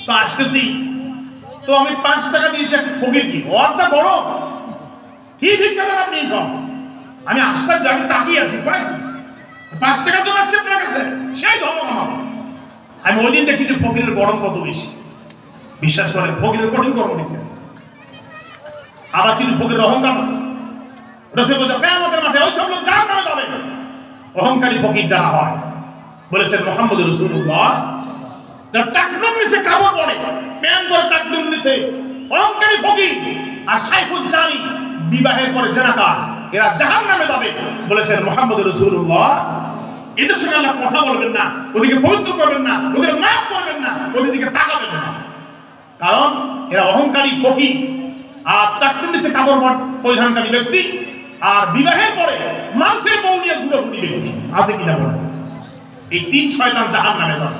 তো আসতেছি, তো আমি 5 টাকা দিয়েছি এক ফকির, কি ওয়াশটা বড়, কি ভিক্ষা দেন আপনি সব। আমি আশ্চর্য, আমি তাকিয়ে আছি, 5 টাকা তো আসছে আপনার কাছে, সেই ধমক আমার। আমি ওই দিন দেখছি যে ফকিরের গরম কত বেশি। বিশ্বাস করেন ফকিরের কঠিন গরম দেখছেন। আবার কিন্তু ফকিরের অহংকার আছে। রসুল বলতে কিয়ামতের মাঠে ওই সব লোক জাহান্নামে যাবে, অহংকারী ফকির যারা হয়। বলেছেন মুহাম্মদ রাসূলুল্লাহ, যারা টাকনুম নিচে কাপড় পরে, প্যান পরে টাকনুম নিচে, অহংকারী ফকির আর শাইখুল জানি, বিবাহের পরে জেনাকার, এরা জাহান্নামে যাবে। বলেছেন মুহাম্মদ রাসূলুল্লাহ, এদের সঙ্গে আল্লাহ কথা বলবেন না, ওদিকে পবিত্র করবেন না, ওদের মাফ করবেন না, ওদের দিকে তাকাবেন না, কারণ এরা অহংকারী ফকির আর টাকনুম নিচে কাপড় পরিধানকারী ব্যক্তি আর বিবাহের পরে মানুষের বউ নিয়ে ঘুরাঘুরি ব্যক্তি আছে কিনা বলেন। এই 3 শয়তান জাহান্নামে যাবে।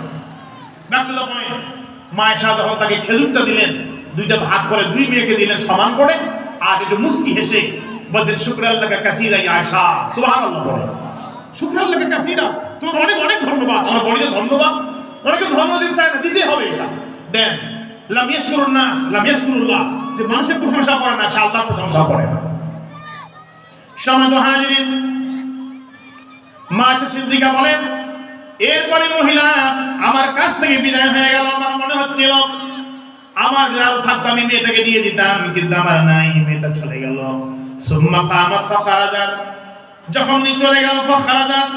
মায়েশা যখন তাকে খেজুরটা দিলেন, 2টা ভাগ করে 2 মেয়েকে দিলেন সমান করে, আর একটু মুস্কি হেসে বলছেন শুকরাল্লাহ কাসীরা ইয়া আয়েশা, সুবহানাল্লাহ বলে, শুকরাল্লাহ কাসীরা, তোমার অনেক অনেক ধন্যবাদ। আমার বড় ধন্যবাদ, অনেকে ধন্যবাদ দিতে চায় না, দিতে হবে, এটা দেন। লাম ইয়াশকুরুন নাস লাম ইয়াশকুরুল্লাহ, যে মানুষের প্রশংসা করে না সে আল্লাহর প্রশংসা করে না। সম্মানিত হাজিরিন, মা আয়েশা সিদ্দিকা বলেন, এরপরে মহিলা আমার কাছ থেকে বিদায় হয়ে গেল। আমার মনে হচ্ছিল আমার আরো থাকতো আমি মেয়েটাকে দিয়ে দিতাম, কিন্তু আমার নাই, মেয়েটা চলে গেল। সুম্মা কামাত ফাখারাজাত, যখন নি চলে গেল, ফাখারাজাত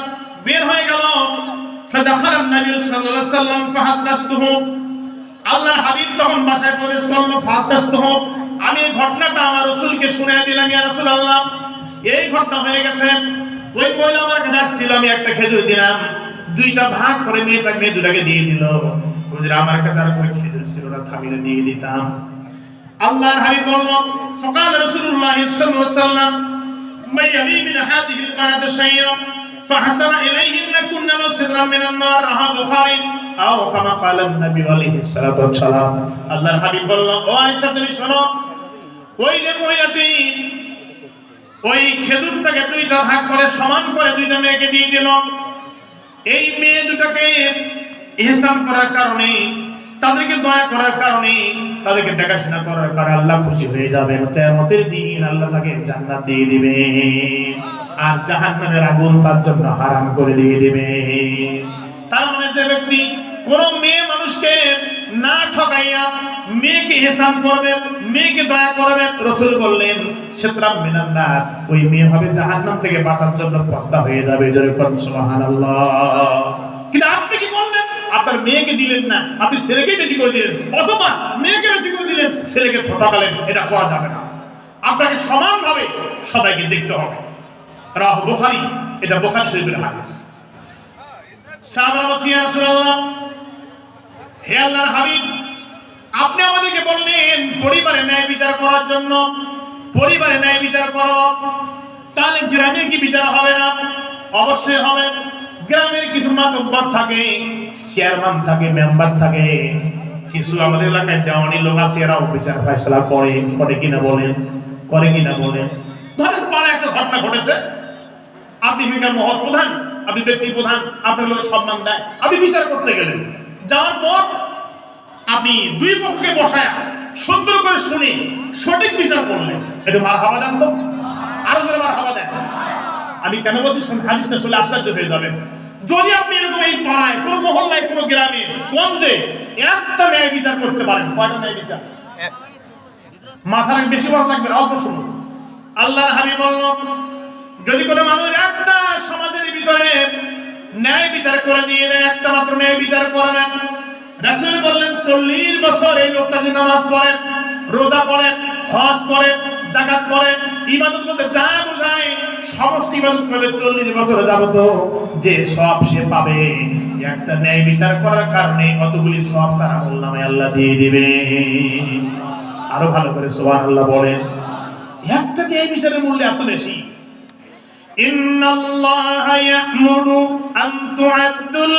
বের হয়ে গেল। ফাদাখালা নবী সাল্লাল্লাহু আলাইহি ওয়াসাল্লাম ফাহাদাসতুহু, আল্লাহর হাবিব তখন বাসায় প্রবেশ করলো। ফাহাদাসতুহু, আমি এই ঘটনাটা আমার রাসূলকে শুনিয়ে দিলাম, ইয়া রাসূলুল্লাহ এই ঘটনা হয়ে গেছে। ওই মহিলা আমার কাছে আসছিল, আমি একটা খেজুর দিলাম, 2টা ভাগ করে মেয়ে 2টাকে দিয়ে দিল। হুজুর আমার কাছে আর কোনো খেজুর ছিল না, থামিলে দিয়ে দিতাম। আল্লাহর হাবিব বলল, ফাকাল রাসূলুল্লাহ সাল্লাল্লাহু আলাইহি ওয়াসাল্লাম মাইয়ালি মিন হাযিহিল বানাত শাই'a ফাহাসানা ইলাইহিন্না কুন্না সিদরাম মিনান নার, রাহা বুখারী আও কামা ক্বালা নবী আলাইহিস সালাতু ওয়াস সালাম। আল্লাহর হাবিব বলল, ও আয়েশা তুমি শোনো, ওই যে মহিলাটি ওই খেজুরটাকে 2টা ভাগ করে সমান করে 2টা মেয়েকে দিয়ে দিল। এই মেয়ে 2টাকে ইহসান করার কারণে, তাদেরকে দয়া করার কারণে, তাদেরকে দেখাশোনা করার কারণে আল্লাহ খুশি হয়ে যাবেন। কিয়ামতের দিন আল্লাহ তাকে জান্নাত দিয়ে দিবে, আর জাহান্নামের আগুন তার জন্য হারাম করে দিয়ে দিবে। তার মানে যে ব্যক্তি কোন মেয়ে মানুষকে না ঠকাইয়া মেয়েকে ইহসান করবে, মেয়েকে দয়া করবে, রাসূল বললেন সিদরাম মিনান নার, ওই মেয়ে হবে জাহান্নাম থেকে বাঁচার জন্য পর্দা হয়ে যাবে। জোরে করুন সুবহানাল্লাহ। কিন্তু আপনি কি করলেন? আপনার মেয়েকে দিলেন না, আপনি ছেলেকে বেশি করে দিলেন, অথবা মেয়েকে বেশি করে দিলেন, ছেলেকে ঠকালেন। এটা করা যাবে না। আপনাকে সমানভাবে সবাইকে দেখতে হবে। রাহ বুখারী, এটা বুখারী শরীফের হাদিস। সাহাবারা বলছেন, ইয়া রাসূলুল্লাহ, হে আল্লাহর হাবিব, আপনি আমাদেরকে বললেন পরিবারে ন্যায় বিচার করার জন্য, পরিবারে ন্যায় বিচার করো, তাহলে গ্রামের কি বিচার হবে না? অবশ্যই হবে। গ্রামের কিছু মাতব্বর থাকে, চেয়ারম্যান থাকে, মেম্বার থাকে, কিছু আমাদের এলাকায় দেওয়ানি লোক আছে, এরাও বিচার ফয়সালা করে কিনা বলেন, করে কিনা বলেন। ধরেন পাড়ায় একটা ঘটনা ঘটেছে, আপনি এখানকার মহৎ প্রধান, আপনি ব্যক্তি প্রধান, আপনার লোক সম্মান দেয়, আপনি বিচার করতে গেলেন। যাওয়ার পর আপনি 2 পক্ষকে বসায় সুন্দর করে শুনে সঠিক বিচার করলেন, একটু মারহাবা দেন তো, আরো করে মারহাবা দেন। আমি কেন বলছি হাদিসটা শুনলে আশ্চর্য হয়ে যাবে। যদি আপনি এরকম এই পাড়ায়, কোন মহল্লায়, কোন গ্রামে, গঞ্জে একটা ন্যায় বিচার করতে পারেন, কয়টা ন্যায় বিচার? মাথার বেশি বড় লাগবে না, অল্প শুনুন। আল্লাহর হাবিব বলল, যদি কোনো মানুষ একটা সমাজের ভিতরে ন্যায় বিচার করে দিয়ে একটা মাত্র ন্যায় বিচার করবেন, রাসূল বললেন 40 বছর এই লোকটা যে নামাজ পড়ে, রোজা পড়ে, হজ করে, যাকাত করে, ইবাদত করতে যা বোঝায় সমস্ত ইবাদত করে 40 বছর যাবত যে সওয়াব সে পাবে, একটা ন্যায় বিচার করার কারণে কতগুলি সওয়াব তার আমলনামায় আল্লাহ দিয়ে দিবে। আরো ভালো করে সুবহানাল্লাহ বলেন। একটা ন্যায় বিচারের মূল্য এত বেশি। ইন্নাল্লাহা ইয়া'মুরু আন তু'আদ্দুল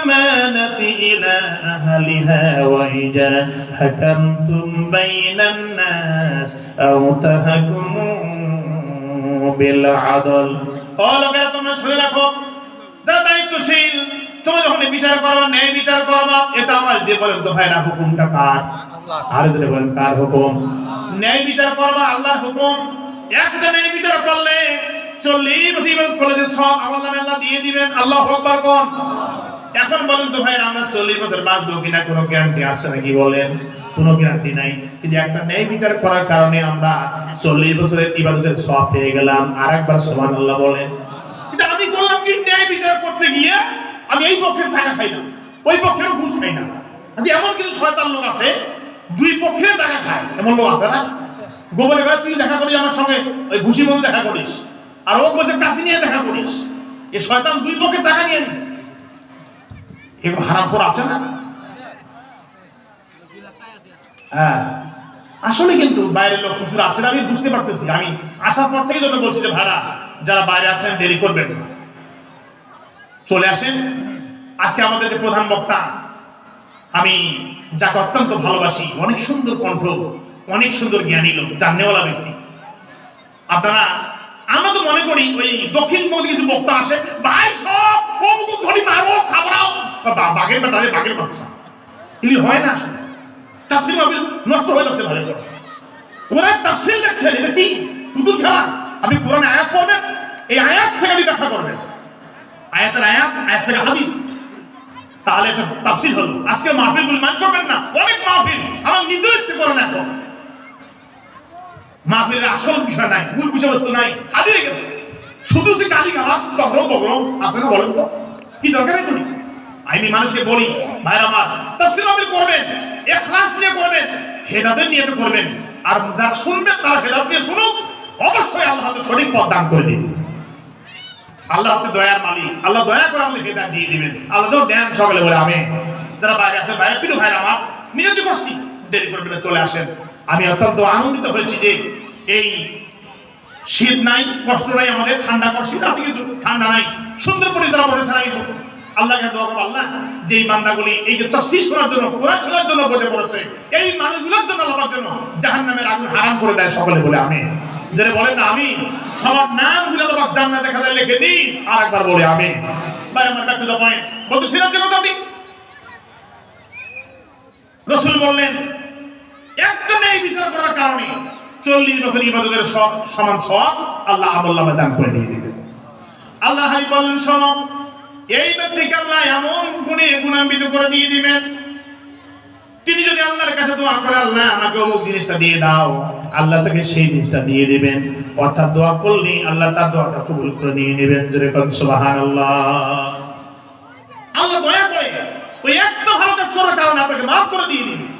আমানাতি ইলা আহলিহা ওয়া ইযা হাকামতুম বাইনান নাস আও তাহকুমু বিল আদল। ও লোকেরা, তোমরা শুনে রাখো, যারা দায়িত্বশীল, তোমরা যখন বিচার করবা, ন্যায় বিচার করবা, এটা আমার দিয়ে বলেন তো ভাইরা, হুকুমটা কার? আর যদি বলেন কার হুকুম? ন্যায় বিচার করবা, আল্লাহর হুকুম। একটা ন্যায় বিচার করলে 40 বছর করলে যে সব আমার নামে আল্লাহ দিয়ে দিবেন। আল্লাহু আকবার কোন? এখন বলেন তো ভাই, আমরা 40 বছর বাঁচবো কিনা কোনো গ্যারান্টি আছে নাকি? বলেন, কোনো গ্যারান্টি নাই। কিন্তু একটা ন্যায় বিচার করার কারণে আমরা 40 বছরের ইবাদতের সওয়াব পেয়ে গেলাম। আরেকবার সুবহানাল্লাহ বলেন। কিন্তু আমি বললাম কি, ন্যায় বিচার করতে গিয়ে আমি এই পক্ষের টাকা খাই না, ওই পক্ষেরও ঘুষ খাই না। আচ্ছা, এমন কিছু শয়তান লোক আছে দুই পক্ষের টাকা খায়, এমন লোক আছে না? গোবরে ভাই, তুই দেখা করিস আমার সঙ্গে, ওই ঘুষি বলে দেখা করিস, আর ও বলছে কাশি নিয়ে দেখা করিস। এই শয়তান দুই পক্ষের টাকা নিয়ে নিস, এগুলো হারাম করে আছে না? হ্যাঁ, আসলে কিন্তু বাইরের লোক প্রচুর আছে, আমি বুঝতে পারতেছি। আমি আসার পর থেকে যখন বলছি যে ভাড়া যারা বাইরে আছেন দেরি করবেন, চলে আসেন। আজকে আমাদের যে প্রধান বক্তা, আমি যাকে অত্যন্ত ভালোবাসি, অনেক সুন্দর কণ্ঠ, অনেক সুন্দর জ্ঞানী লোক, জানেওয়ালা ব্যক্তি। আপনারা, আমরা তো মনে করি ওই দক্ষিণবঙ্গে কিছু বক্তা আসে, ভাই সব অমুক ধরি মারো খাবড়াও, বাঘের বেটারে বাঘের বাচ্চা, এগুলি হয় না। আসলে তাফসীর মাহফিল নষ্ট হয়ে যাচ্ছে। ভালো করে কোরআন তাফসীর দেখছেন, এটা কি পুতুল খেলা? আপনি কোরআনে আয়াত পড়বেন, এই আয়াত থেকে আপনি ব্যাখ্যা করবেন, আয়াতের আয়াত, আয়াত থেকে হাদিস, তাহলে এটা তাফসীর হলো। আজকে মাহফিলগুলো মান করবেন না, অনেক মাহফিল আমার নিজের ইচ্ছে করে না। এখন মাহফিলের আসল বিষয় নাই, মূল বিষয়বস্তু নাই, হারিয়ে গেছে। শুধু সে গালি গালাজ তগরম বগরম আছে না? বলেন তো কি দরকার এগুলি? আমি মানুষকে বলি, ভাই আমার তাফসীর মাহফিল করবেন, ইখলাস নিয়ে করবেন, হেদায়েত নিয়ে করবেন, আর যারা শুনবে তারা হেদায়েত নিয়ে শুনুক। অবশ্যই আল্লাহ তাআলা সঠিক পথ দান করে দিবেন। আল্লাহ হচ্ছে দয়ার মালিক, আল্লাহ দয়া করে আমাদের হেদায়েত দিয়ে দিবেন। আল্লাহ তো দেন, সকলে বলে আমিন। যারা বাইরে আছেন, বাইরে প্রিয় ভাইরা আমার, নিয়ত করছি, দেরি করবেন না, চলে আসেন। আমি অত্যন্ত আনন্দিত হয়েছি যে এই শীত নাই, কষ্ট নাই, আমাদের ঠান্ডা কর শীত আছে কিছু, ঠান্ডা নাই, সুন্দর করে তারা বসেছে নাই। আল্লাহকে দোয়া করব, আল্লাহ যেই বান্দাগুলি এই যে তাফসীর শোনার জন্য, কোরআন শোনার জন্য বসে পড়েছে, এই মানুষগুলোর জন্য, আল্লাহর জন্য জাহান্নামের আগুন হারাম করে দেয়। সকলে বলে আমিন। যারা বলেন না আমিন, সবার নামগুলো আল্লাহ জান্নাতে খাতায় লিখে দিই। আর একবার বলে আমিন। ভাই আমার ব্যাক টু দ্য পয়েন্ট, বলতেছিলাম যে কথাটি রাসূল বললেন, একটা ন্যায় বিচার করার কারণে 40 বছর ইবাদতের সমান সওয়াব আল্লাহ আমলনামে দান করে দিয়ে দিবেন। আল্লাহ হাবিব বলেন, শোনো, এই ব্যক্তিকে আল্লাহ এমন গুণে গুণান্বিত করে দিয়ে দিবেন, তিনি যদি আল্লাহর কাছে দোয়া করে, আল্লাহ আমাকে অমুক জিনিসটা দিয়ে দাও, আল্লাহ তাকে সেই জিনিসটা দিয়ে দিবেন। অর্থাৎ দোয়া করলে আল্লাহ তার দোয়াটা কবুল করে নিয়ে নেবেন। জোরে বলুন সুবহানাল্লাহ। আল্লাহ দয়া করে ওই একটা ভালো কাজ করার কারণে আপনাকে মাফ করে দিয়ে দিবেন।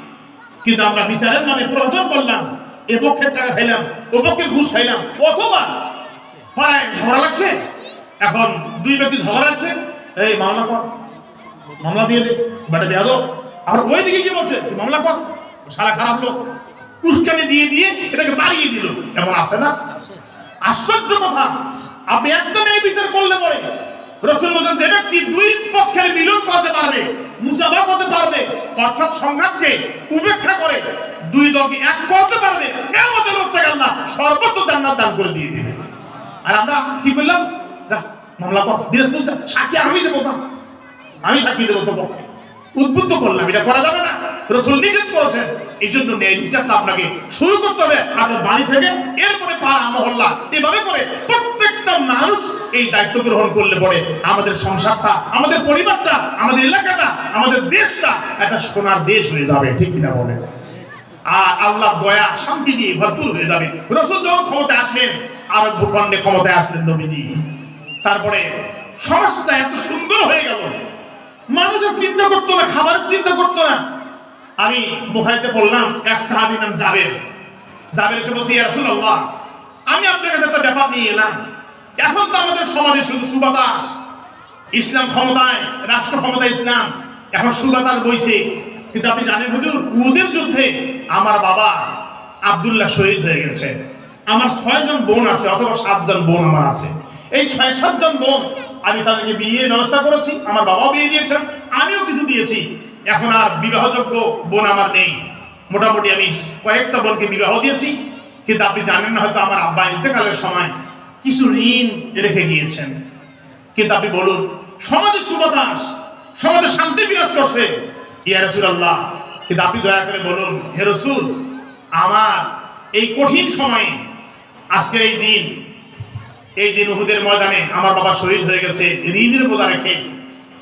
কিন্তু আমরা বিচারের নামে প্রহসন করলাম, এ পক্ষের টাকা খাইলাম, ও পক্ষের ঘুষ খাইলাম, অথবা পাড়ায় ঝগড়া লাগছে, এখন দুই ব্যক্তি ঝগড়া লাগছে, এই মামলা কর, মামলা দিয়ে দে, বেটা দেয়া দো। আর ওই দিকে কি বলছে, তুই মামলা কর, সারা খারাপ লোক, উস্কানি দিয়ে দিয়ে এটাকে বাড়িয়ে দিল। এমন আছে না? আশ্চর্য কথা, আপনি একটা ন্যায় বিচার করলে পরে রাসূল বলেন, যে ব্যক্তি দুই পক্ষের মিলন করতে পারবে, মুসাফা করতে পারবে, অর্থাৎ সংঘাতকে উপেক্ষা করে দুই দলকে এক করতে পারবে, কিয়ামতের রোজ থেকে আল্লাহ সর্বোচ্চ জান্নাত দান করে দিয়ে দিবে। আর আমরা কি করলাম, যা মামলা কর, দিনাজপুর যা, সাক্ষী আমি দেবো, আমি সাক্ষী দেবো, তো উদ্বুদ্ধ করলাম। এটা করা যাবে না, রাসূল নিষেধ করেছেন। এই জন্য ন্যায় বিচারটা আপনাকে শুরু করতে হবে আপনার বাড়ি থেকে, এরপরে পাড়া মহল্লা, এভাবে করে প্রত্যেকটা মানুষ এই দায়িত্ব গ্রহণ করলে পরে আমাদের সংসারটা, আমাদের পরিবারটা, আমাদের এলাকাটা, আমাদের দেশটা একটা সোনার দেশ হয়ে যাবে। ঠিক কিনা বলে? আর আল্লাহ দয়া শান্তি দিয়ে ভরপুর হয়ে যাবে। রাসূল যখন ক্ষমতায় আসলেন, আরব ভূখণ্ডে ক্ষমতায় আসলেন নবীজি, তারপরে সমাজটা এত সুন্দর হয়ে গেল, মানুষের চিন্তা করতো না, খাবারের চিন্তা করতো না। আমি বুখারীতে বললাম, এক সাহাবীর নাম জাবের এসে বলছে, ইয়া রাসূলুল্লাহ, আমি আপনার কাছে একটা ব্যাপার নিয়ে এলাম। এখন তো আমাদের সমাজে শুধু সুবাতাস, ইসলাম ক্ষমতায়, রাষ্ট্র ক্ষমতায় ইসলাম, এখন সুবাতাস বইছে। কিন্তু আপনি জানেন হুজুর, উহুদের যুদ্ধে আমার বাবা আব্দুল্লাহ শহীদ হয়ে গেছে। আমার 6 জন বোন আছে, অথবা 7 জন বোন আমার আছে। এই ৬-৭ জন বোন আমি তাদেরকে বিয়ের ব্যবস্থা করেছি, আমার বাবাও বিয়ে দিয়েছেন, আমিও কিছু দিয়েছি। এখন আর বিবাহযোগ্য বোন আমার নেই। মোটামুটি আমি কয়েকটা বোনকে বিবাহ দিয়েছি, কিন্তু আপনি জানেন না হয়তো আমার আব্বা ইন্তেকালের সময় কিছু ঋণ রেখে গিয়েছেন। কিন্তু আপনি বলুন, সমাজে সুবাতাস, সমাজে শান্তি বিরাজ করছে, ইয়া রাসূলুল্লাহ, কিন্তু আপনি দয়া করে বলুন, হে রাসূল, আমার এই কঠিন সময়ে আজকে এই দিন উহুদের ময়দানে আমার বাবা শহীদ হয়ে গেছে, ঋণের বোঝা রেখে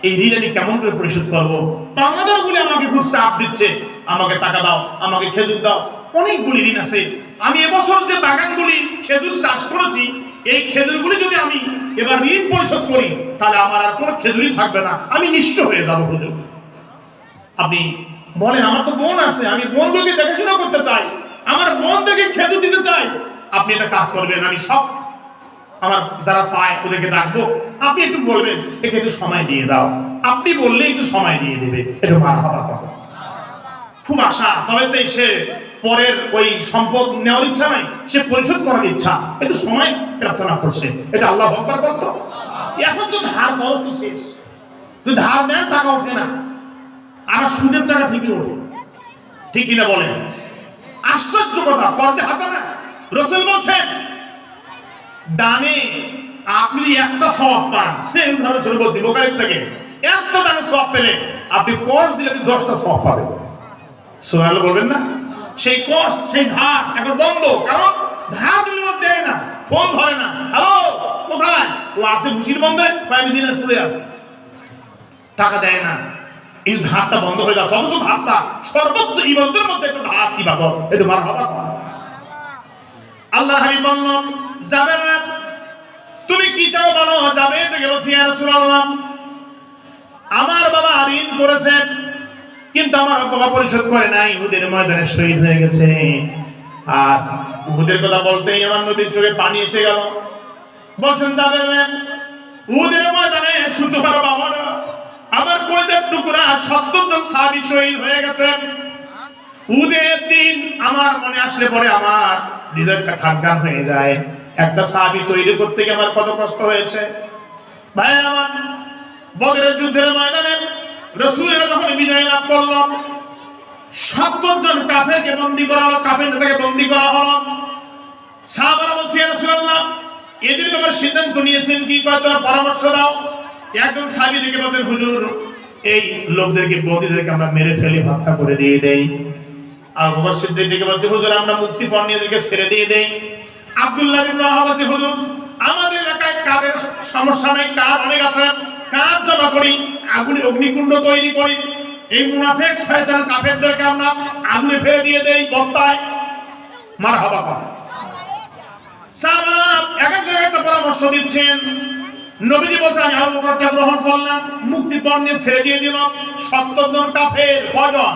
এই ঋণ আমি কেমন করে পরিশোধ করবো? বাংলাদেশ বলে আমাকে খুব চাপ দিচ্ছে, আমাকে টাকা দাও, আমাকে খেজুর দাও, অনেকগুলি ঋণ আছে। আমি এবছর যে বাগানগুলি খেজুর চাষ করেছি, এই খেজুরগুলি যদি আমি এবার ঋণ পরিশোধ করি, তাহলে আমার আর কোনো খেজুরই থাকবে না, আমি নিঃস্ব হয়ে যাবো। হুজুর, আপনি বলেন, আমার তো বোন আছে, আমি বোনগুলোকে দেখাশোনা করতে চাই, আমার বোনদেরকে খেজুর দিতে চাই। আপনি একটা কাজ করবেন, আমি সব আমার যারা পায় ওদেরকে ডাকবো, আপনি একটু বলবেন একে একটু সময় দিয়ে দাও। আপনি বললে একটু সময় দিয়ে দেবে, একটু মারহাবা করো। খুব আশা, তবে তো সে পরের ওই সম্পদ নেওয়ার ইচ্ছা নাই, সে পরিশোধ করার ইচ্ছা, একটু সময় প্রার্থনা করছে, এটা আল্লাহ আকবার করত। এখন তো ধার খরচ তো শেষ, ধার নেন টাকা ওঠে না, আর সুদের টাকা ঠিকই ওঠে, ঠিক কিনা বলেন? আশ্চর্য কথা, করতে হাসানা রাসূল বলছেন, দানে আপনি একটা সওয়াব পান, সেই উদাহরণস্বরূপ বলছি বুখারী থেকে, একটা দানে সওয়াব পেলে আপনি কর্জ দিলে আপনি 10টা সওয়াব পাবেন। সুবহানাল্লাহ বলবেন না? সেই কর্জ, সেই ধার এখন বন্ধ, কারণ ধার বিনিময় দেয় না, ফোন ধরে না, হ্যালো কোথায়, ও আছে মুশির বন্ধে, কয়েক দিনের পুরে আছে, টাকা দেয় না, এই ধারটা বন্ধ হয়ে যাচ্ছে। অথচ ধারটা সর্বোচ্চ ইবাদতের মধ্যে একটা ধার, ইবাদত, এটা মারহাবা করা। আল্লাহ হাবিব বললেন, যাবেন না, তুমি কি চাও বলো? যাবে থেকে বলছি, ইয়া রাসূলুল্লাহ, আমার বাবা ঋণ করেছেন, কিন্তু আমার বাবা পরিশোধ করে নাই, উহুদের ময়দানে শহীদ হয়ে গেছে। আর উহুদের কথা বলতেই আমার নবীর চোখে পানি এসে গেল। বলছেন, যাবেন না, উহুদের ময়দানে শুধু আমার বাবা না, আমার কলিজার টুকরা 70 জন সাহাবী শহীদ হয়ে গেছেন। উহুদের দিন আমার মনে আসলে পরে আমার হৃদয়টা খানখান হয়ে যায়। একটা সাহাবী তৈরি করতে গিয়ে আমার কত কষ্ট হয়েছে। ভাই আমার, বদরের যুদ্ধের ময়দানে রাসূলুল্লাহ যখন বিজয় লাভ করলো, 70 জন কাফেরকে বন্দী করা হলো, কাফেরদেরকে বন্দী করা হলো। সাহাবারা বলছে, ইয়া রাসূলুল্লাহ, এদের ব্যাপারে সিদ্ধান্ত নিয়েছেন কি, কয়টা পরামর্শ দাও। একজন সাহাবী থেকে বলেন, হুজুর, এই লোকদেরকে, বন্দীদেরকে আমরা মেরে ফেলি, হত্যা করে দিয়ে দেই। আর আবু বকর সিদ্দিক থেকে বলছে, হুজুর, আমরা মুক্তিপণ নিয়ে এদেরকে ছেড়ে দিয়ে দেই। আব্দুল্লাহ ইবনে রাওয়াহা বলছে, হুজুর, আমাদের এলাকায় কারের সমস্যা নাই, কার অনেক আছে, কার জমা করি, আগুনে অগ্নিকুণ্ড তৈরি করি, এই মুনাফিক শয়তান কাফেরদেরকে আমরা আগুনে ফেলে দিয়ে দেই, বত্তায়। মারহাবা কর। সাহাবারা এক একটা পরামর্শ দিচ্ছেন। নবীজি বলছেন, আমি আবু বকরটা গ্রহণ করলাম, মুক্তিপণ নিয়ে ছেড়ে দিয়ে দিলাম। 70 জন কাফের, কয়জন?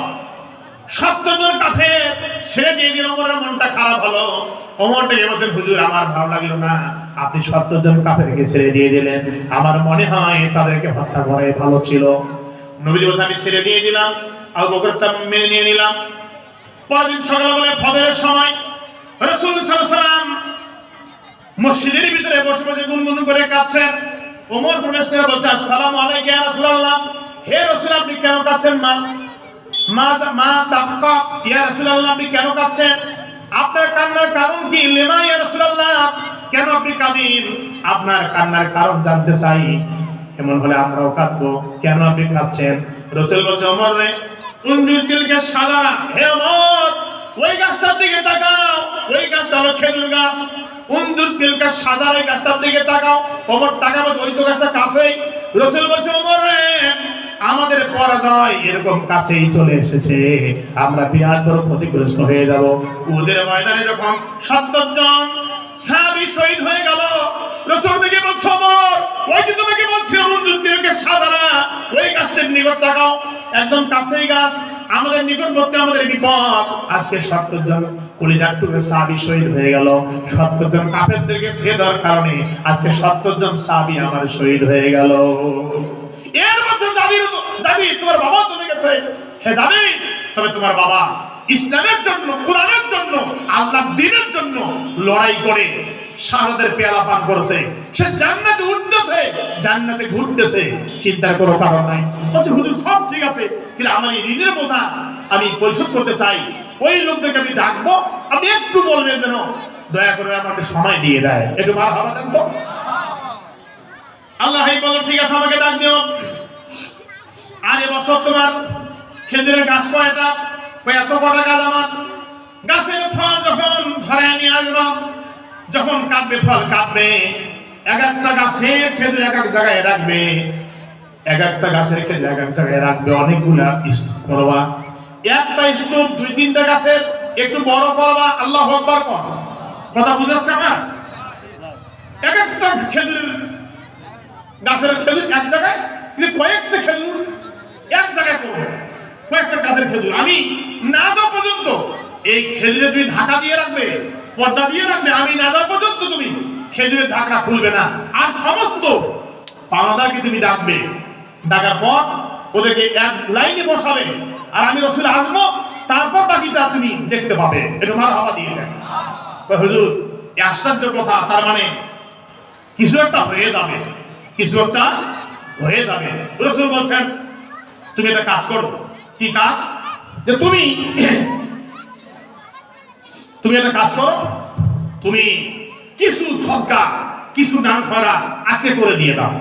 70 জন কাফের ছেড়ে দিয়ে দিলাম। ওমরের মনটা খারাপ হলো। ওমর ডেকে বলছেন, হুজুর, আমার ভালো লাগলো না, আপনি 70 জন কাফেরকে ছেড়ে দিয়ে দিলেন, আমার মনে হয় তাদেরকে হত্যা করাই ভালো ছিল। নবীজি বলছেন, আমি ছেড়ে দিয়ে দিলাম, আবু বকরটা মেনে নিয়ে নিলাম। পরদিন সকালবেলা ফজরের সময় রাসূল সাল্লাল্লাহু আলাইহি ওয়াসাল্লাম মসজিদের ভিতরে বসে বসে গুনগুন করে কাঁদছেন। ওমর প্রবেশ করে বলছে, আসসালামু আলাইকা ইয়া রাসূলুল্লাহ, হে রাসূল, আপনি কেন কাঁদছেন? মা তাবকা ইয়া রাসূলুল্লাহ, আপনি কেন কাঁদছেন? আপনার কান্নার কারণ কি? লিমা ইয়া রাসূলুল্লাহ, কেন আপনি কাঁদেন? আপনার কান্নার কারণ জানতে চাই, এমন হলে আমরাও কাঁদবো, কেন আপনি কাঁদছেন? রাসূল বলছে, ওমর রে, উনজুর তিলকা সাজারা, হে ওমর, ওই গাছটার দিকে তাকাও, ওই গাছটা হলো খেজুর গাছ। উনজুর তিলকা সাজারা, এই গাছটার দিকে তাকাও। ওমর তাকাবে, ওই তো গাছটা কাছেই। রাসূল বলছে, ওমর রে, আমাদের পরাজয় এরকম কাছেই চলে এসেছে, আমরা বিরাট বড় ক্ষতিগ্রস্ত হয়ে যাব। উহুদের ময়দানে যখন 70 জন সাহাবী শহীদ হয়ে গেল, রাসূল থেকে বলছে, ওমর, ওই যে তোমাকে বলছিলাম উনজুর তিলকা সাজারা, ওই গাছটার নিকট তাকাও, একদম কাছেই গাছ, আমাদের নিকটবর্তী, আমাদের বিপদ। আজকে 70 জন কলিজার টুকরা সাহাবী শহীদ হয়ে গেল। 70 জন কাফেরদেরকে ছেড়ে দেওয়ার কারণে আজকে 70 জন সাহাবী আমার শহীদ হয়ে গেল। এর মধ্যে যাবি তোমার বাবা চলে গেছে, হে যাবি, তবে তোমার বাবা ইসলামের জন্য, কোরআনের জন্য, আল্লাহর দ্বীনের জন্য লড়াই করে শাহাদাতের পেয়ালা পান করেছে, সে জান্নাতে উঠতেছে, জান্নাতে ঘুরতেছে, চিন্তার কোনো কারণ নাই। বলছে হুজুর সব ঠিক আছে, কিন্তু আমার এই ঋণের বোঝা আমি পরিশোধ করতে চাই, ওই লোকদেরকে আমি ডাকবো, আপনি একটু বলবেন যেন দয়া করে আমাকে সময় দিয়ে দেয়, একটু মারহাবা দেন তো। আল্লাহ বলো ঠিক আছে, আমাকে ডাক দিও। আর এবছর তোমার খেজুরের গাছ কয়টা? এত কটা গাছ আমার গাছের ফল যখন ধরে নিয়ে আসবো, যখন কাটবে ফল কাটবে, এক একটা গাছের খেজুর এক এক জায়গায় রাখবে, এক একটা গাছের খেজুর এক এক জায়গায় রাখবে, অনেকগুলা স্তূপ করবা। একটা স্তূপ 2-3টা গাছের একটু বড় করবা, আল্লাহু আকবার কর। কথা বুঝাচ্ছে আমার? এক একটা খেজুরের গাছের খেজুর এক জায়গায়, কিন্তু কয়েকটা খেজুর এক জায়গায় করবে, কয়েকটা গাছের খেজুর। আমি না যাওয়া পর্যন্ত এই খেজুরে তুমি ঢাকা দিয়ে রাখবে, পর্দা দিয়ে রাখবে, আমি না যাওয়া পর্যন্ত তুমি খেজুরের ঢাকনা খুলবে না। আর সমস্ত পাওনাদারকে তুমি ডাকবে, ডাকার পর ওদেরকে এক লাইনে বসাবে, আর আমি রাসূল আসবো, তারপর বাকিটা তুমি দেখতে পাবে। একটু মারহাবা দিয়ে দেন। হুজুর এই আশ্চর্য কথা, তার মানে কিছু একটা হয়ে যাবে, কিছু একটা হয়ে যাবে। রাসূল বলছেন তুমি একটা কাজ করো। কি কাজ? যে তুমি একটা কাজ করো, তুমি কিছু সদকা, কিছু দান খয়রাত আজকে করে দিয়ে দাও।